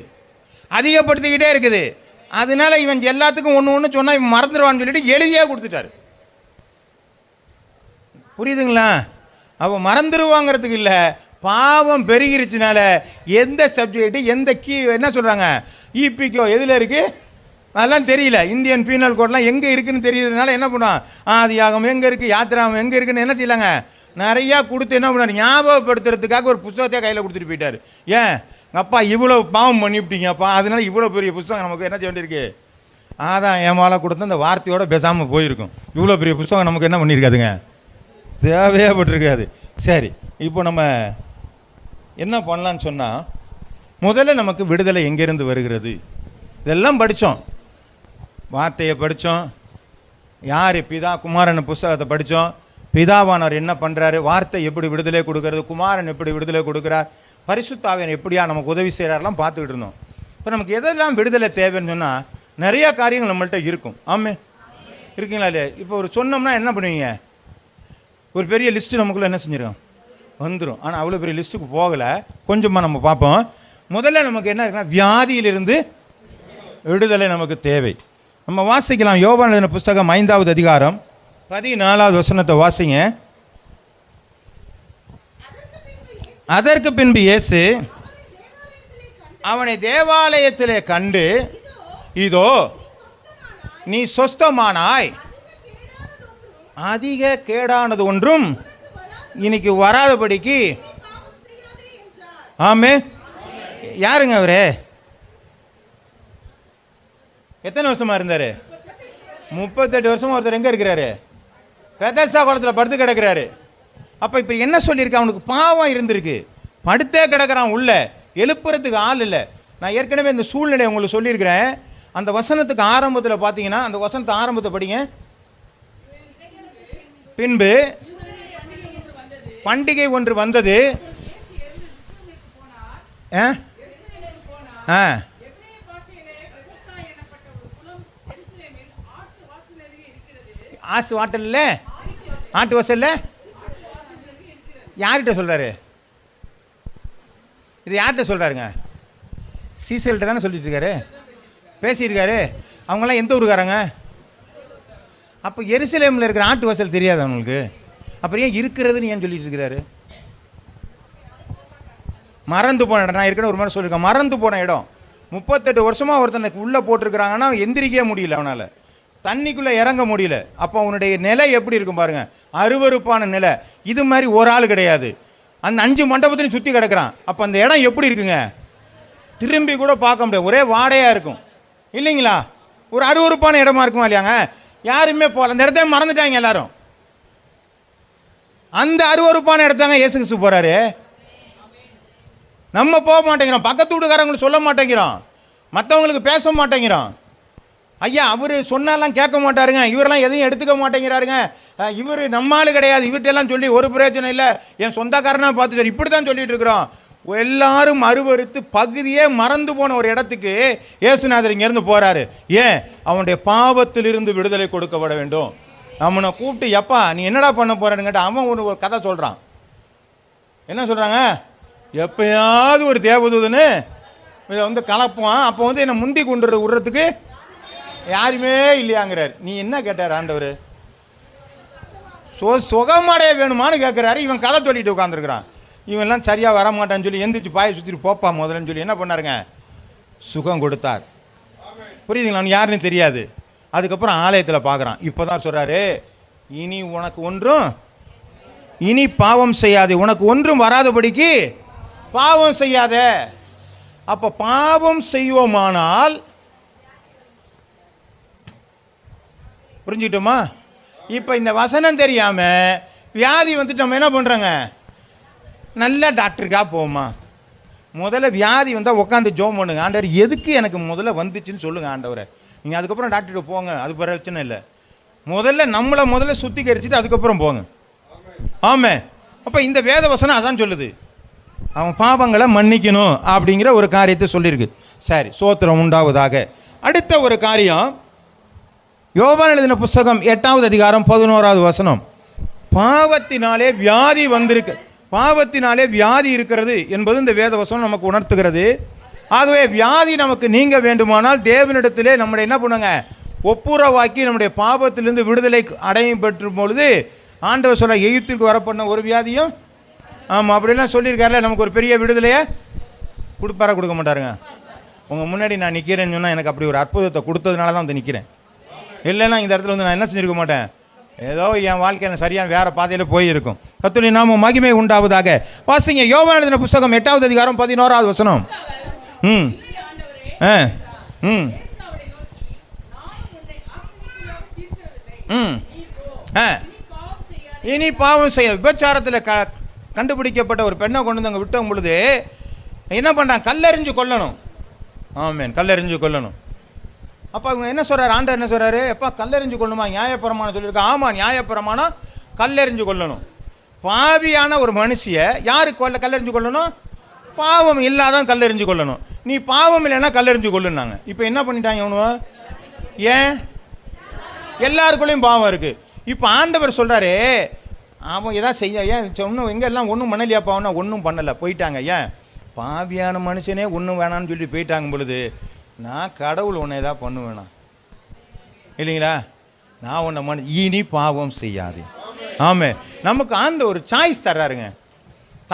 அதிகப்படுத்திக்கிட்டே இருக்குது. அதனால இவன் எல்லாத்துக்கும் ஒன்று ஒன்று சொன்னால் இவன் மறந்துடுவான்னு சொல்லிட்டு எழுதியே கொடுத்துட்டாரு. புரியுதுங்களா? அவன் மறந்துடுவாங்கிறதுக்கு இல்லை, பாவம் பெருகிருச்சுனால எந்த சப்ஜெக்ட் எந்த என்ன சொல்கிறாங்க இபிக்கோ எதில் இருக்குது அதெல்லாம் தெரியல. இந்தியன் பீனல் கோட்லாம் எங்கே இருக்குதுன்னு தெரியுதுனால என்ன பண்ணுவான், ஆதியாகம் எங்கே இருக்குது, யாத்திராகம் எங்கே இருக்குதுன்னு என்ன செய்யலாங்க நிறையா கொடுத்து என்ன பண்ணார், ஞாபகப்படுத்துறதுக்காக ஒரு புத்தகத்தையே கையில் கொடுத்துட்டு போயிட்டார். ஏன் அப்பா இவ்வளோ பாவம் பண்ணிவிட்டீங்கப்பா, அதனால இவ்வளோ பெரிய புத்தகம் நமக்கு என்ன செய்ய வேண்டியிருக்கு. அதான் என் மேலே கொடுத்து அந்த வார்த்தையோடு பேசாமல் போயிருக்கும். இவ்வளோ பெரிய புத்தகம் நமக்கு என்ன பண்ணியிருக்காதுங்க, தேவையப்பட்டிருக்காது. சரி, இப்போ நம்ம என்ன பண்ணலான்னு சொன்னால், முதல்ல நமக்கு விடுதலை எங்கேருந்து வருகிறது இதெல்லாம் படித்தோம். வார்த்தையை படித்தோம், யார் பிதா குமாரன் புஸ்தகத்தை படித்தோம். பிதாவானவர் என்ன பண்ணுறாரு, வார்த்தை எப்படி விடுதலை கொடுக்கறது, குமாரன் எப்படி விடுதலை கொடுக்குறார், பரிசுத்தாவியன் எப்படியா நமக்கு உதவி செய்கிறாரெல்லாம் பார்த்துக்கிட்டு இருந்தோம். இப்போ நமக்கு எதெல்லாம் விடுதலை தேவைன்னு சொன்னால் நிறையா காரியங்கள் நம்மள்கிட்ட இருக்கும். ஆமே இருக்கீங்களா இல்லையா? இப்போ ஒரு சொன்னோம்னா என்ன பண்ணுவீங்க, ஒரு பெரிய லிஸ்ட்டு நமக்குள்ளே என்ன செஞ்சிடும் வந்துடும். ஆனால் அவ்வளோ பெரிய லிஸ்ட்டுக்கு போகலை, கொஞ்சமாக நம்ம பார்ப்போம். முதல்ல நமக்கு என்ன இருக்குன்னா, வியாதியிலிருந்து விடுதலை நமக்கு தேவை. நம்ம வாசிக்கலாம். யோவான் எழுதின புஸ்தகம் 5வது அதிகாரம் 14வது வசனத்தை வாசிங்க. அதற்கு பின்பு இயேசு அவனை தேவாலயத்திலே கண்டு, இதோ நீ சொஸ்தமானாய், அதிக கேடானது ஒன்றும் இன்னைக்கு வராதபடிக்கு. ஆமே. யாருங்க அவரு? எத்தனை வருஷமா இருந்தாரு? 38 வருஷமா. ஒருத்தர் எங்க இருக்கிறாரு? பெதஸ்தா குளத்தில் படுத்து கிடக்கிறாரு. அப்போ இப்போ என்ன சொல்லியிருக்கேன், அவனுக்கு பாவம் இருந்திருக்கு, படுத்தே கிடக்கிறான், உள்ள எழுப்புறதுக்கு ஆள் இல்லை. நான் ஏற்கனவே இந்த சூழ்நிலை உங்களுக்கு சொல்லியிருக்கிறேன். அந்த வசனத்துக்கு ஆரம்பத்தில் பார்த்தீங்கன்னா, அந்த வசனத்தை ஆரம்பத்தை படிங்க. பின்பு பண்டிகை ஒன்று வந்தது. ஆசு வாட்டல்ல, ஆட்டு வாசல்ல. யார்கிட்ட சொல்கிறாரு இது? யார்கிட்ட சொல்கிறாருங்க? சீசல்கிட்ட தானே சொல்லிட்டு இருக்காரு, பேசியிருக்காரு. அவங்களாம் எந்த ஊருக்காரங்க? அப்போ எருசலேமில் இருக்கிற ஆட்டு வாசல் தெரியாது அவங்களுக்கு? அப்புறம் ஏன் இருக்கிறதுன்னு ஏன் சொல்லிட்டு இருக்கிறாரு? மறந்து போன இடம். நான் ஏற்கனவே ஒரு மாதிரி சொல்லியிருக்கேன், மறந்து போன இடம். 38 வருஷமாக ஒருத்தனுக்கு உள்ளே போட்டிருக்கிறாங்கன்னா எந்திரிக்கவே முடியல, அவனால் தண்ணிக்குள்ளே இறங்க முடியல. அப்போ அவனுடைய நிலை எப்படி இருக்கும் பாருங்க, அருவருப்பான நிலை. இது மாதிரி ஒரு ஆள் கிடையாது, அந்த 5 மண்டபத்திலையும் சுற்றி கிடக்கிறான். அப்போ அந்த இடம் எப்படி இருக்குங்க, திரும்பி கூட பார்க்க முடியாது, ஒரே வாடையாக இருக்கும் இல்லைங்களா? ஒரு அருவருப்பான இடமா இருக்குமா இல்லையாங்க? யாருமே போகல, அந்த இடத்த மறந்துட்டாங்க எல்லாரும். அந்த அருவருப்பான இடத்தாங்க இயேசு கிறிஸ்து போகிறாரு. நம்ம போக மாட்டேங்கிறோம், பக்கத்து வீட்டுக்காரங்களுக்கு சொல்ல மாட்டேங்கிறோம், மற்றவங்களுக்கு பேச மாட்டேங்கிறோம். ஐயா அவர் சொன்னாலாம் கேட்க மாட்டாருங்க, இவரெல்லாம் எதையும் எடுத்துக்க மாட்டேங்கிறாருங்க, இவர் நம்மால் கிடையாது, இவர்கிட்டெல்லாம் சொல்லி ஒரு பிரயோஜனம் இல்லை, என் சொந்தக்காரனா பார்த்து சொல்லி இப்படி தான் சொல்லிட்டு இருக்கிறோம். எல்லாரும் அருவருத்து பகுதியே மறந்து போன ஒரு இடத்துக்கு இயேசுநாதர் இங்கேருந்து போகிறாரு. ஏன்? அவனுடைய பாவத்திலிருந்து விடுதலை கொடுக்கப்பட வேண்டும். அவனை கூப்பிட்டு, எப்பா நீ என்னடா பண்ண போறான்னு கேட்டால் அவன் ஒரு கதை சொல்கிறான். என்ன சொல்கிறாங்க, எப்பயாவது ஒரு தேவதூதன்னு இதை வந்து கலப்பான், அப்போ வந்து என்னை முந்தி கொண்டு விடுறதுக்கு யாருமே இல்லையாங்கிறார். நீ என்ன கேட்டார் ஆண்டவர்? சுகமடைய வேணுமான்னு கேட்குறாரு. இவன் கதை சொல்லிட்டு உட்காந்துருக்கிறான். இவன்லாம் சரியாக வரமாட்டான்னு சொல்லி எந்திரிச்சு பாயை சுற்றிட்டு போப்பா முதலன்னு சொல்லி என்ன பண்ணாருங்க, சுகம் கொடுத்தார். புரியுதுங்களா? அவன் யாருன்னு தெரியாது. அதுக்கப்புறம் ஆலயத்தில் பார்க்குறான். இப்போ தான் சொல்கிறாரு, இனி உனக்கு ஒன்றும், இனி பாவம் செய்யாதே, உனக்கு ஒன்றும் வராதபடிக்கு பாவம் செய்யாத. அப்போ பாவம் செய்வோமானால், புரிஞ்சுக்கிட்டோமா? இப்போ இந்த வசனம் தெரியாமல் வியாதி வந்துட்டு நம்ம என்ன பண்ணுறோங்க, நல்ல டாக்டருக்காக போவோமா? முதல்ல வியாதி வந்தால் உட்காந்து ஜோம் பண்ணுங்க, ஆண்டவர் எதுக்கு எனக்கு முதல்ல வந்துச்சுன்னு சொல்லுங்கள் ஆண்டவரை. நீங்கள் அதுக்கப்புறம் டாக்டர்கிட்ட போங்க, அது பிரச்சனை இல்லை. முதல்ல சுத்திகரிச்சுட்டு அதுக்கப்புறம் போங்க. ஆமே. அப்போ இந்த வேத வசனம் அதான் சொல்லுது, அவன் பாவங்களை மன்னிக்கணும் அப்படிங்கிற ஒரு காரியத்தை சொல்லியிருக்கு. சரி, சோத்திரம் உண்டாவதாக. அடுத்த ஒரு காரியம், யோவான் எழுதின புஸ்தகம் 8வது அதிகாரம் 11வது வசனம். பாவத்தினாலே வியாதி வந்திருக்கு, பாவத்தினாலே வியாதி இருக்கிறது என்பது இந்த வேத வசனம் நமக்கு உணர்த்துகிறது. ஆகவே வியாதி நமக்கு நீங்க வேண்டுமானால் தேவனிடத்திலே நம்முடைய என்ன பண்ணுங்க, ஒப்புரவாக்கி நம்முடைய பாவத்திலிருந்து விடுதலை அடையும் பெற்றும் பொழுது ஆண்டவர் சொல்ல எகிப்திற்கு வரப்பண்ண ஒரு வியாதியும், ஆமாம் அப்படிலாம் சொல்லியிருக்காருல, நமக்கு ஒரு பெரிய விடுதலையை கொடுப்பாரா கொடுக்க மாட்டாருங்க? உங்கள் முன்னாடி நான் நிற்கிறேன்னு சொன்னால் எனக்கு அப்படி ஒரு அற்புதத்தை கொடுத்ததுனால தான் வந்து நிற்கிறேன். இல்லைன்னா இந்த இடத்துல வந்து நான் என்ன செஞ்சுருக்க மாட்டேன். ஏதோ என் வாழ்க்கை சரியான வேறு பாதையில் போயிருக்கும். கர்த்தருடைய நாமம் மகிமை உண்டாவதாக. வாசிங்க யோவான் எழுதின புஸ்தகம் 8வது அதிகாரம் 11வது வசனம். ம் ஆ ம் ம் ஆ இனி பாவம் செய்ய. விபச்சாரத்தில் கண்டுபிடிக்கப்பட்ட ஒரு பெண்ணை கொண்டு வந்து அங்கே விட்டும் பொழுது என்ன பண்ணுறாங்க? கல்லெறிஞ்சு கொல்லணும். ஆமேன், கல்லெறிஞ்சு கொல்லணும். அப்போ அவங்க என்ன சொல்கிறார்? ஆண்டவர் என்ன சொல்கிறாரு? எப்பா கல்லெறிஞ்சு கொள்ளணுமா? நியாயப்பிரமாணம் சொல்லியிருக்கா. ஆமாம், நியாயப்பிரமாணம் கல்லெறிஞ்சு கொள்ளணும். பாவியான ஒரு மனுஷியை யாரு கல்லெறிஞ்சு கொள்ளணும்? பாவம் இல்லாதான் கல்லெறிஞ்சு கொள்ளணும். நீ பாவம் இல்லைன்னா கல்லெறிஞ்சு கொள்ளுனாங்க. இப்போ என்ன பண்ணிட்டாங்க அவனுவா? ஏன்? எல்லாருக்குள்ளேயும் பாவம் இருக்குது. இப்போ ஆண்டவர் சொல்கிறாரு, அவன் எதாவது செய்ய, ஏன் ஒன்றும் எங்கே எல்லாம் ஒன்றும் பண்ணலையா? பாவம்னா ஒன்றும் பண்ணலை, போயிட்டாங்க. ஏன்? பாவியான மனுஷனே ஒன்றும் வேணான்னு சொல்லி போயிட்டாங்க பொழுது நான் கடவுள் உன்னை ஏதாவது பண்ணுவேனா? இல்லைங்களா? நான் உன்னை இனி பாவம் செய்யாது. ஆமே, நமக்கு ஆண்ட ஒரு சாய்ஸ் தர்றாருங்க.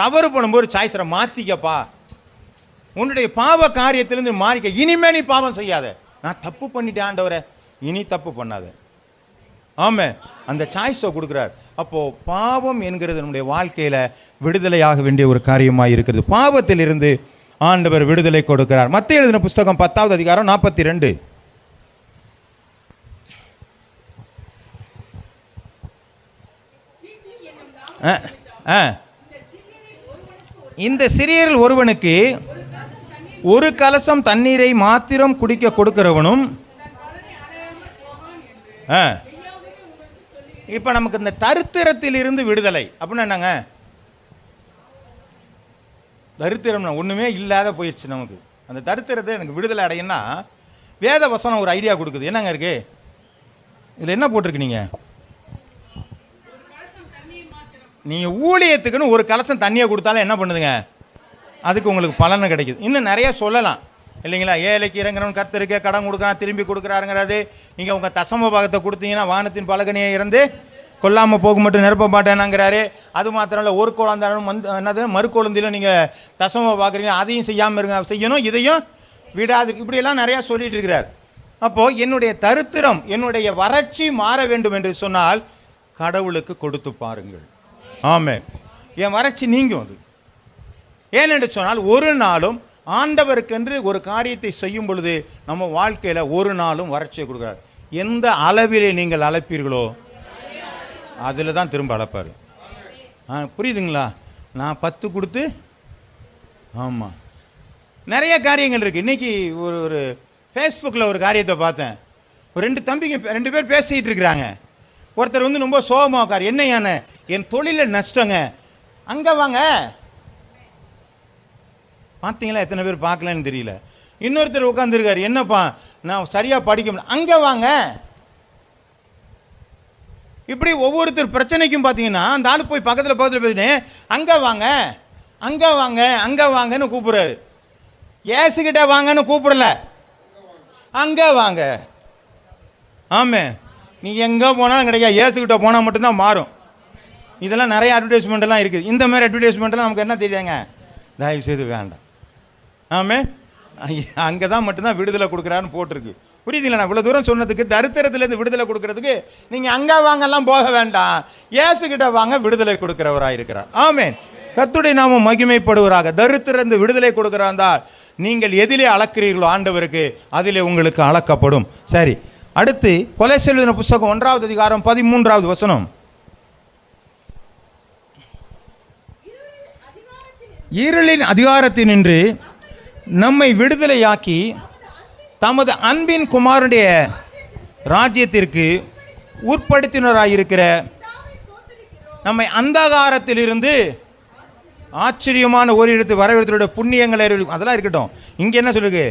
தவறு பண்ணும்போது சாய்ஸ் தர, மாற்றிக்கப்பா, உன்னுடைய பாவ காரியத்திலேருந்து மாறிக்க, இனிமே நீ பாவம் செய்யாத. நான் தப்பு பண்ணிட்டேன் ஆண்டவரை, இனி தப்பு பண்ணாத. ஆமே, அந்த சாய்ஸை கொடுக்குறார். அப்போது பாவம் என்கிறது நம்முடைய வாழ்க்கையில் விடுதலையாக வேண்டிய ஒரு காரியமாக இருக்கிறது. பாவத்தில் இருந்து ஆண்டவர் விடுதலை கொடுக்கிறார். மத்தேயு எழுதின புஸ்தகம் 10வது அதிகாரம் 42. இந்த சிறியரில் ஒருவனுக்கு ஒரு கலசம் தண்ணீரை மாத்திரம் குடிக்க கொடுக்கிறவனும். இப்போ நமக்கு இந்த தரித்திரத்தில் இருந்து விடுதலை அப்படின்னா என்னங்க? தரித்திரம் ஒன்றுமே இல்லாத போயிடுச்சு நமக்கு. அந்த தரித்திரத்தை எனக்கு விடுதலை அடையன்னா வேத வசனம் ஒரு ஐடியா கொடுக்குது. என்னங்க இருக்கு இதில்? என்ன போட்டிருக்கு? நீங்கள் ஊழியத்துக்குன்னு ஒரு கலசம் தண்ணியை கொடுத்தாலும் என்ன பண்ணுதுங்க? அதுக்கு உங்களுக்கு பலனை கிடைக்குது. இன்னும் நிறைய சொல்லலாம் இல்லைங்களா? ஏழைக்கு இறங்குறவன் கர்த்தருக்கே கடன் கொடுக்குறான், திரும்பி கொடுக்குறாருங்கிறது. நீங்கள் உங்கள் தசம பாகத்தை கொடுத்தீங்கன்னா வானத்தின் பலகனையை இறந்து கொல்லாமல் போக மட்டும் நிரப்ப மாட்டேனாங்கிறாரு. அது மாத்திரம் இல்லை, ஒரு குழந்தாலும் என்னது மறுக்குழந்தையிலும் நீங்கள் தசம பார்க்குறீங்க, அதையும் செய்யாமல் இருங்க, செய்யணும், இதையும் விடாது, இப்படியெல்லாம் நிறையா சொல்லிட்டு இருக்கிறார். அப்போது என்னுடைய தரித்திரம், என்னுடைய வறட்சி மாற வேண்டும் என்று சொன்னால் கடவுளுக்கு கொடுத்து பாருங்கள். ஆமென். என் வறட்சி நீங்கும். அது ஏனென்று சொன்னால் ஒரு நாளும் ஆண்டவருக்கென்று ஒரு காரியத்தை செய்யும் பொழுது நம்ம வாழ்க்கையில் ஒரு நாளும் வறட்சியை கொடுக்குறார். எந்த அளவிலே நீங்கள் அழைப்பீர்களோ அதில் தான் திரும்ப அழைப்பார். புரியுதுங்களா? நான் 10 கொடுத்து, ஆமாம், நிறைய காரியங்கள் இருக்குது. இன்றைக்கி ஒரு ஃபேஸ்புக்கில் ஒரு காரியத்தை பார்த்தேன். ஒரு 2 பேர் பேசிக்கிட்டு இருக்கிறாங்க. ஒருத்தர் வந்து ரொம்ப சோகமாக உட்கார். என்னையான என் தொழிலில் நஷ்டங்க. அங்கே வாங்க. பார்த்தீங்களா? எத்தனை பேர் பார்க்கலன்னு தெரியல. இன்னொருத்தர் உட்காந்துருக்காரு. என்னப்பா நான் சரியாக படிக்க முடியல. அங்கே வாங்க. இப்படி ஒவ்வொருத்தர் பிரச்சனைக்கும் பார்த்தீங்கன்னா அந்த ஆள் போய் பக்கத்தில் பேசினேன், அங்கே வாங்க, அங்கே வாங்க, அங்கே வாங்கன்னு கூப்பிடுறாரு. ஏசுகிட்ட வாங்கன்னு கூப்பிடல, அங்கே வாங்க. ஆமே, நீ எங்கே போனாலும் கிடையாது, ஏசுகிட்ட போனால் மட்டும்தான் மாறும். இதெல்லாம் நிறைய அட்வர்டைஸ்மெண்ட்டெல்லாம் இருக்குது. இந்த மாதிரி அட்வர்டைஸ்மெண்ட்டெல்லாம் நமக்கு என்ன தெரியாங்க? தயவு செய்து வேண்டாம். ஆமே, அங்கே தான் மட்டும்தான் விடுதலை கொடுக்குறாருன்னு போட்டிருக்கு. புரியுதுங்களா? நான் இவ்வளோ தூரம் சொன்னதுக்கு, தரித்திரத்திலேருந்து விடுதலை கொடுக்கறதுக்கு நீங்கள் அங்கே வாங்கெல்லாம் போக வேண்டாம், ஏசுகிட்ட வாங்க, விடுதலை கொடுக்குறவராக இருக்கிறார். ஆமேன். கர்த்தருடைய நாமம் மகிமைப்படுவராக. தரித்திரந்து விடுதலை கொடுக்குறாந்தால் நீங்கள் எதிலே அளக்கிறீர்களோ ஆண்டவருக்கு அதிலே உங்களுக்கு அளக்கப்படும். சரி, அடுத்து கொலோசியர் எழுதின புஸ்தகம் 1வது அதிகாரம் 13வது வசனம். இருளின் அதிகாரத்தினின்று நம்மை விடுதலையாக்கி தமது அன்பின் குமாரனுடைய ராஜ்யத்திற்கு உட்படுத்தினராயிருக்கிற நம்மை அந்தகாரத்திலிருந்து ஆச்சரியமான ஒரு இடத்து வரவேற்ற புண்ணியங்களை அதெல்லாம் இருக்கட்டும். இங்கே என்ன சொல்லுது?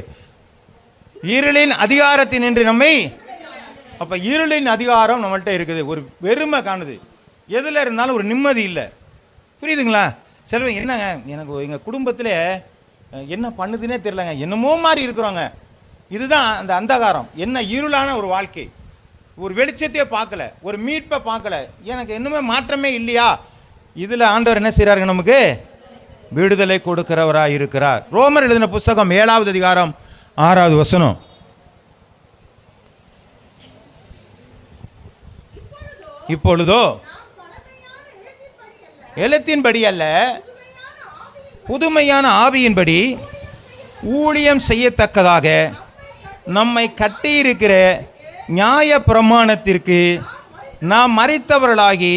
இருளின் அதிகாரத்தினின்று நம்மை. அப்போ இருளின் அதிகாரம் நம்மள்கிட்ட இருக்குது. ஒரு வெறுமை காணுது. எதில் இருந்தாலும் ஒரு நிம்மதி இல்லை. புரியுதுங்களா? சிலவங்க என்னங்க, எனக்கு எங்கள் குடும்பத்தில் என்ன பண்ணுதுன்னே தெரியலங்க, என்னமோ மாதிரி இருக்கிறோங்க. இதுதான் அந்த அந்தகாரம். என்ன இருளான ஒரு வாழ்க்கை. ஒரு வெளிச்சத்தையே பார்க்கல, ஒரு மீட்பை பார்க்கல, எனக்கு இன்னுமே மாற்றமே இல்லையா? இதில் ஆண்டவர் என்ன செய்கிறாருங்க? நமக்கு விடுதலை கொடுக்கிறவராக இருக்கிறார். ரோமர் எழுதின புஸ்தகம் 7வது அதிகாரம் 6வது வசனம். இப்பொழுதோ எழுத்தின்படி அல்ல, புதுமையான ஆவியின்படி ஊழியம் செய்யத்தக்கதாக நம்மை கட்டியிருக்கிற நியாய பிரமாணத்திற்கு நாம் மரித்தவர்களாகி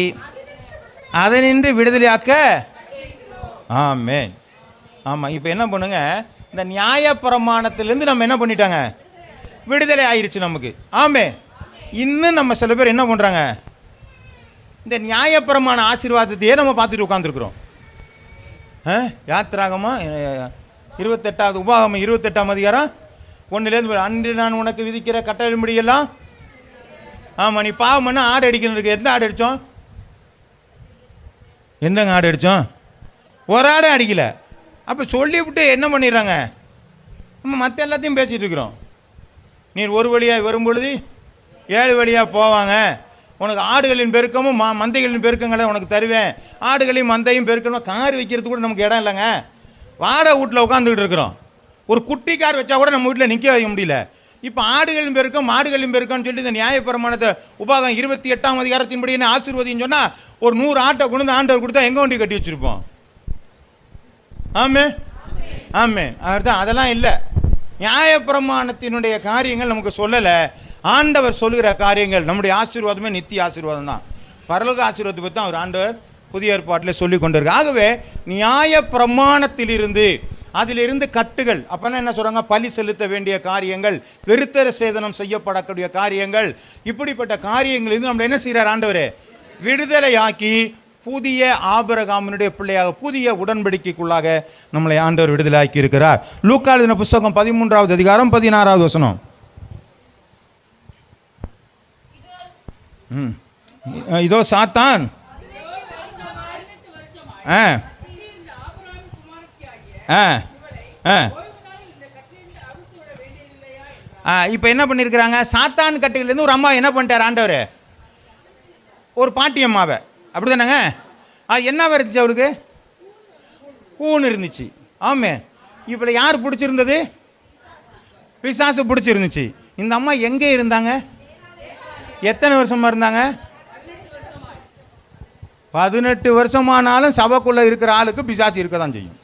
அதனின்று விடுதலையாக்க. ஆமென். ஆமாம். இப்போ என்ன பண்ணுங்க, இந்த நியாய பிரமாணத்திலேருந்து நம்ம என்ன பண்ணிட்டாங்க? விடுதலை ஆயிடுச்சு நமக்கு. ஆமென். இன்னும் நம்ம சில பேர் என்ன பண்ணுறாங்க, இந்த நியாயப்பிரமாண ஆசீர்வாதத்தையே நம்ம பார்த்துட்டு உட்காந்துருக்குறோம். யாத்திராகமா 28வது உபாகமம் 28ஆம் அதிகாரம் 1 அன்று நான் உனக்கு விதிக்கிற கட்டளைப்படியெல்லாம். ஆமாம், நீ பாவம் பண்ண ஆடு அடிக்கணும் இருக்கு. எந்த ஆடு அடித்தோம்? எந்தங்க ஆடு அடித்தோம்? ஒரு ஆடு அடிக்கலை. அப்போ சொல்லிவிட்டு என்ன பண்ணிடுறாங்க, நம்ம மற்ற எல்லாத்தையும் பேசிகிட்டு இருக்கிறோம். நீர் ஒரு வழியாக வரும்பொழுது 7 வழியாக போவாங்க, உனக்கு ஆடுகளின் பெருக்கமும் மந்தைகளின் பெருக்கங்களை உனக்கு தருவேன், ஆடுகளையும் மந்தையும் பெருக்கணும். கார் வைக்கிறது கூட நமக்கு இடம் இல்லைங்க, வாடகை வீட்டில் உட்காந்துக்கிட்டு இருக்கிறோம். ஒரு குட்டி கார் வச்சா கூட நம்ம வீட்டில் நிற்க வைக்க முடியல. இப்போ ஆடுகளின் பெருக்கம் மாடுகளின் பெருக்கம்னு சொல்லிட்டு இந்த நியாயப்பிரமாணத்தை உபாகம் 28ஆம் அதிகாரத்தின்படி என்ன ஆசீர்வதின்னு சொன்னால் ஒரு 100 ஆட்டை கொண்டு வந்து ஆண்டவர் கொடுத்தா எங்கே வண்டி கட்டி வச்சுருப்போம்? ஆமே ஆமே. அதுதான், அதெல்லாம் இல்லை. நியாயப்பிரமாணத்தினுடைய காரியங்கள் நமக்கு சொல்லலை. ஆண்டவர் சொல்லுகிற காரியங்கள் நம்முடைய ஆசீர்வாதமே நித்திய ஆசீர்வாதம் தான். பரலோக ஆசீர்வாதத்தை பற்றி தான் அவர் ஆண்டவர் புதிய ஏற்பாட்டில் சொல்லி கொண்டிருக்கு. ஆகவே நியாய பிரமாணத்திலிருந்து அதிலிருந்து கட்டுகள், அப்போனா என்ன சொல்கிறாங்க, பலி செலுத்த வேண்டிய காரியங்கள், வெறுத்தர சேதனம் செய்யப்படக்கூடிய காரியங்கள், இப்படிப்பட்ட காரியங்களிலிருந்து நம்ம என்ன செய்கிறார் ஆண்டவர்? விடுதலையாக்கி புதிய ஆபிரகாமினுடைய பிள்ளையாக புதிய உடன்படிக்கைக்குள்ளாக நம்மளை ஆண்டவர் விடுதலையாக்கி இருக்கிறார். லூக்கா எழுதின புஸ்தகம் 13வது அதிகாரம் 16வது வசனம். இதோ சாத்தான் இப்போ என்ன பண்ணியிருக்கிறாங்க, சாத்தான் கட்டிலிருந்து ஒரு அம்மா என்ன பண்ணிட்டார் ஆண்டவர்? ஒரு பாட்டி அம்மாவை, அப்படி தானேங்க? என்ன இருந்துச்சு அவருக்கு? கூன் இருந்துச்சு. ஆமே. இப்போ யார் பிடிச்சிருந்தது? பிசாசு பிடிச்சிருந்துச்சு. இந்த அம்மா எங்கே இருந்தாங்க? எத்தனை வருஷமா இருந்தாங்க? 18 வருஷமானாலும் சபைக்குள்ளே இருக்கிற ஆளுக்கு பிசாசு இருக்க தான் செய்யும்.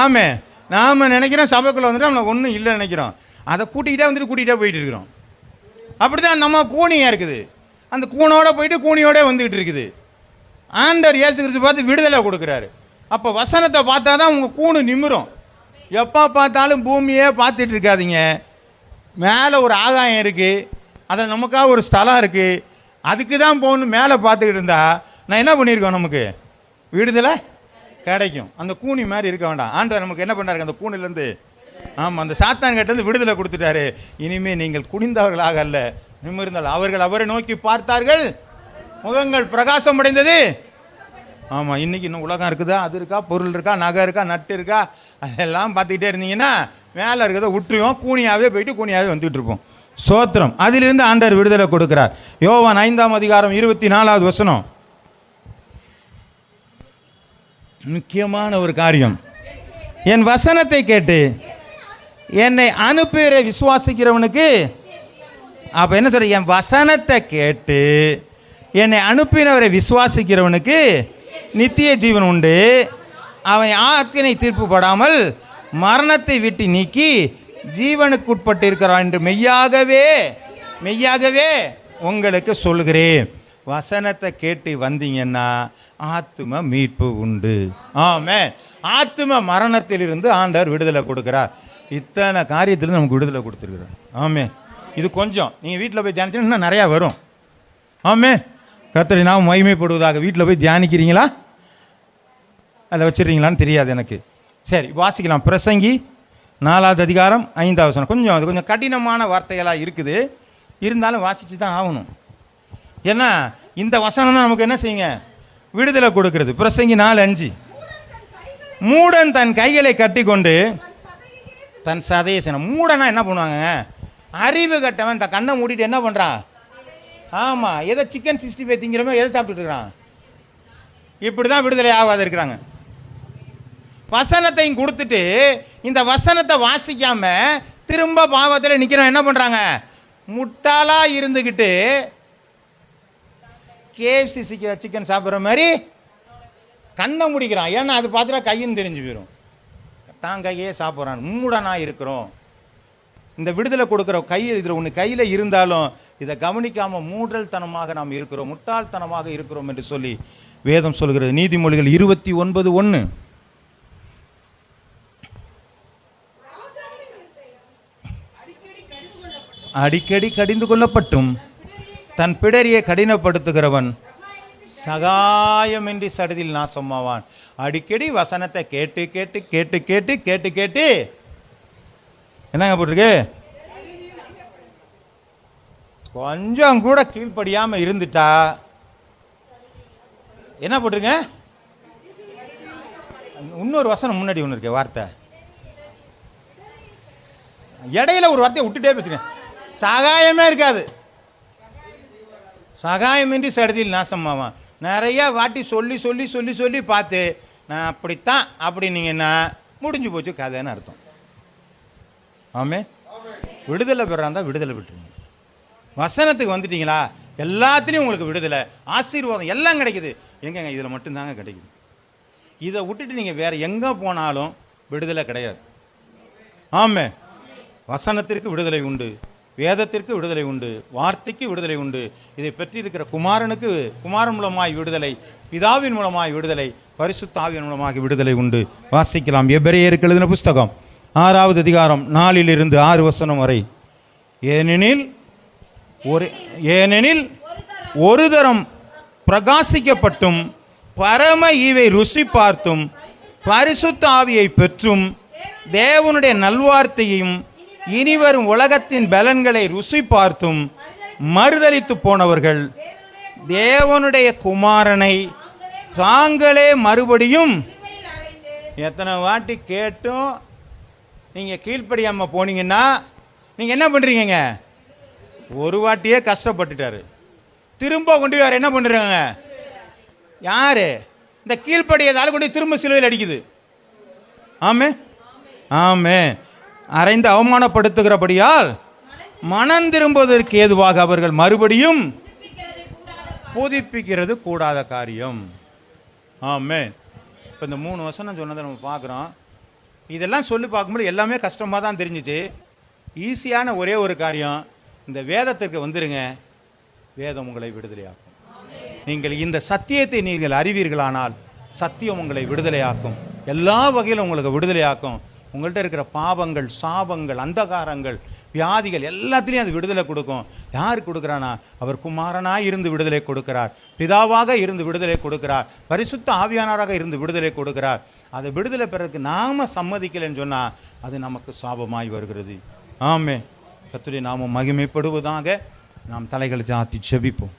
ஆமே. நாம் நினைக்கிறோம் சபைக்குள்ளே வந்துட்டு நம்மளை ஒன்றும் இல்லை நினைக்கிறோம், அதை கூட்டிகிட்டே போயிட்டு இருக்கிறோம். அப்படி தான் நம்ம கூனியாக இருக்குது, அந்த கூனோட போயிட்டு கூனியோட வந்துக்கிட்டு இருக்குது. ஆண்டவர் இயேசு கிறிஸ்து பார்த்து விடுதலை கொடுக்குறாரு. அப்போ வசனத்தை பார்த்தா தான் உங்கள் கூணு நிமிரும். எப்போ பார்த்தாலும் பூமியே பார்த்துட்டு இருக்காதீங்க. மேலே ஒரு ஆகாயம் இருக்குது, அதில் நமக்காக ஒரு ஸ்தலம் இருக்குது, அதுக்கு தான் போகணும். மேலே பார்த்துக்கிட்டு இருந்தால் நான் என்ன பண்ணியிருக்கோம், நமக்கு விடுதலை கிடைக்கும். அந்த கூனி மாதிரி இருக்க வேண்டாம். ஆண்டவர் நமக்கு என்ன பண்ணுறாரு, அந்த கூனிலேருந்து, ஆமாம், அந்த சாத்தான் கிட்டேருந்து விடுதலை கொடுத்துட்டாரு. இனிமேல் நீங்கள் குனிந்தவர்களாக அல்ல, நிமிர்ந்தால் அவர்கள் அவரை நோக்கி பார்த்தார்கள், முகங்கள் பிரகாசம் அடைந்தது. ஆமாம். இன்றைக்கி இன்னும் உலகம் இருக்குதா, அது இருக்கா, பொருள் இருக்கா, நகை இருக்கா, நட்டு இருக்கா, அதெல்லாம் பார்த்துக்கிட்டே இருந்தீங்கன்னா மேலே இருக்கிறத விட்டுருவோம், கூனியாகவே போயிட்டு கூனியாகவே வந்துகிட்டு இருப்போம். சோத்திரம். அதிலிருந்து ஆண்டவர் விடுதலை கொடுக்கிறார். யோவான் 5ஆம் அதிகாரம் 24வது வசனம். முக்கியமான ஒரு காரியம். என் வசனத்தை கேட்டு என்னை அனுப்புகிற விசுவாசிக்கிறவனுக்கு, அப்போ என்ன சொல்ற, என் வசனத்தை கேட்டு என்னை அனுப்பினவரை விசுவாசிக்கிறவனுக்கு நித்திய ஜீவன் உண்டு, அவன் ஆக்கினை தீர்ப்பு படாமல் மரணத்தை விட்டு நீக்கி ஜீவனுக்குட்பட்டு இருக்கிறான் என்று மெய்யாகவே உங்களுக்கு சொல்கிறேன். வசனத்தை கேட்டு வந்தீங்கன்னா ஆத்தும மீட்பு உண்டு. ஆமென். ஆத்தும மரணத்திலிருந்து ஆண்டவர் விடுதலை கொடுக்கிறார். இத்தனை காரியத்திலிருந்து நமக்கு விடுதலை கொடுத்துருக்கிறார். ஆமென். இது கொஞ்சம் நீங்கள் வீட்டில் போய் தியானிச்சா இன்னும் நிறையா வரும். ஆமென். கர்த்தரை நாம் மகிமைப்படுவதாக. வீட்டில் போய் தியானிக்கிறீங்களா, அதில் வச்சிடுறீங்களான்னு தெரியாது எனக்கு. சரி, வாசிக்கலாம். பிரசங்கி 4வது அதிகாரம் 5வது வசனம். அது கொஞ்சம் கடினமான வார்த்தைகளாக இருக்குது, இருந்தாலும் வாசித்து தான் ஆகணும். ஏன்னா இந்த வசனம் தான் நமக்கு என்ன செய்யுங்க, விடுதலை கொடுக்கிறது. பிரசங்கி 4:5. மூடன் தன் கைகளை கட்டி கொண்டு தன் சதையை செய்யணும். மூடனா என்ன பண்ணுவாங்க, அறிவு கட்டவன் இந்த கண்ணை மூடிட்டு என்ன பண்ணுறான்? ஆமாம், ஏதோ சிக்கன் 65 திங்கிற மாதிரி எதை சாப்பிட்டுட்டு இருக்கிறான். இப்படி தான் விடுதலை ஆகாத இருக்கிறாங்க. வசனத்தையும் கொடுத்துட்டு இந்த வசனத்தை வாசிக்காம திரும்ப பாவத்தில் நிற்கிறோம். என்ன பண்ணுறாங்க? முட்டாளாக இருந்துக்கிட்டு KFC சிக்கன் சாப்பிட்ற மாதிரி கண்ணை முடிக்கிறான். ஏன்னா அது பார்த்துட்டா கையின்னு தெரிஞ்சு போயிடும். தான் கையே சாப்பிட்றான். மூடனாக இருக்கிறோம். இந்த விடுதலை கொடுக்குற இதில் ஒன்று கையில் இருந்தாலும் இதை கவனிக்காமல் மூடல்தனமாக நாம் இருக்கிறோம், முட்டாள்தனமாக இருக்கிறோம் என்று சொல்லி வேதம் சொல்கிறது. நீதிமொழிகள் 29:1. அடிக்கடி கடிந்து கொள்ளப்பட்டும் தன் பிடரியை கடினப்படுத்துகிறவன் சகாயமின்றி சடுதில் நாசமாவான். அடிக்கடி வசனத்தை கேட்டு கேட்டு கேட்டு கேட்டு கேட்டு கேட்டு என்னங்க போட்டிருக்கு? கொஞ்சம் கூட கீழ்ப்படியாமல் இருந்துட்டா என்ன போட்டிருங்க? இன்னொரு வசனம் முன்னாடி ஒன்று இருக்கு, வார்த்தை இடையில ஒரு வார்த்தையை விட்டுட்டே பேசுறேன். சகாயமே இருக்காது. சகாயமின்றி சடுதியில் நாசமாவான். நிறைய வாட்டி சொல்லி சொல்லி சொல்லி சொல்லி பார்த்து நான் அப்படித்தான் அப்படின்னீங்கன்னா முடிஞ்சு போச்சு கதைன்னு அர்த்தம். ஆமே, விடுதலை பெறாந்தா விடுதலை விட்டுருங்க. வசனத்துக்கு வந்துட்டீங்களா எல்லாத்துலேயும் உங்களுக்கு விடுதலை, ஆசீர்வாதம் எல்லாம் கிடைக்குது. எங்கங்க இதில் மட்டும்தாங்க கிடைக்குது. இதை விட்டுட்டு நீங்கள் வேறு எங்கே போனாலும் விடுதலை கிடையாது. ஆமே, வசனத்திற்கு விடுதலை உண்டு, வேதத்திற்கு விடுதலை உண்டு, வார்த்தைக்கு விடுதலை உண்டு. இதை பற்றி இருக்கிற குமாரன் மூலமாய் விடுதலை, பிதாவின் மூலமாய் விடுதலை, பரிசுத்த ஆவியின் மூலமாக விடுதலை உண்டு. வாசிக்கலாம். எபிரேயருக்கு எழுதின புஸ்தகம் 6வது அதிகாரம் 4-6 வரை. ஏனெனில் ஒரு தரம் பிரகாசிக்கப்பட்டும் பரம ஈவை ருசி பார்த்தும் பரிசுத்த ஆவியை பெற்றும் தேவனுடைய நல்வார்த்தையும் இனிவரும் உலகத்தின் பலன்களை ருசி பார்த்தும் மறுதலித்து போனவர்கள் தேவனுடைய குமாரனை தாங்களே மறுபடியும் எத்தனை வாட்டி கேட்டும் நீங்கள் கீழ்ப்படியாமல் போனீங்கன்னா நீங்கள் என்ன பண்ணுறீங்க? ஒரு வாட்டியே கஷ்டப்பட்டுட்டாரு, திரும்ப கொண்டு போய் என்ன பண்ணுறாங்க? யாரு? இந்த கீழ்ப்படியதால் கொண்டு திரும்ப சிலுவையில் அடிக்குது. ஆமே ஆமே. அறைந்து அவமானப்படுத்துகிறபடியால் மனம் திரும்புவதற்கு ஏதுவாக அவர்கள் மறுபடியும் புதுப்பிக்கிறது கூடாத காரியம். ஆமே. இப்போ இந்த 3 வசனம் சொன்னதை நம்ம பார்க்குறோம். இதெல்லாம் சொல்லி பார்க்கும்போது எல்லாமே கஷ்டமாக தான் தெரிஞ்சிச்சு. ஈஸியான ஒரே ஒரு காரியம், இந்த வேதத்திற்கு வந்துருங்க, வேதம் உங்களை விடுதலையாக்கும். நீங்கள் இந்த சத்தியத்தை நீங்கள் அறிவீர்களானால் சத்தியம் உங்களை விடுதலையாக்கும், எல்லா வகையிலும் உங்களுக்கு விடுதலையாக்கும். உங்கள்கிட்ட இருக்கிற பாவங்கள், சாபங்கள், அந்தகாரங்கள், வியாதிகள் எல்லாத்துலேயும் அது விடுதலை கொடுக்கும். யார் கொடுக்குறானா? அவர் குமாரனாக இருந்து விடுதலை கொடுக்கிறார், பிதாவாக இருந்து விடுதலை கொடுக்கிறார், பரிசுத்த ஆவியானவராக இருந்து விடுதலை கொடுக்கிறார். அதை விடுதலை பெறதுக்கு நாம் சம்மதிக்கலைன்னு சொன்னால் அது நமக்கு சாபமாய் வருகிறது. ஆமே. கர்த்தருடைய நாமம் மகிமைப்படுவதாக. நாம் தலைகளை சாத்தி ஜெபிப்போம்.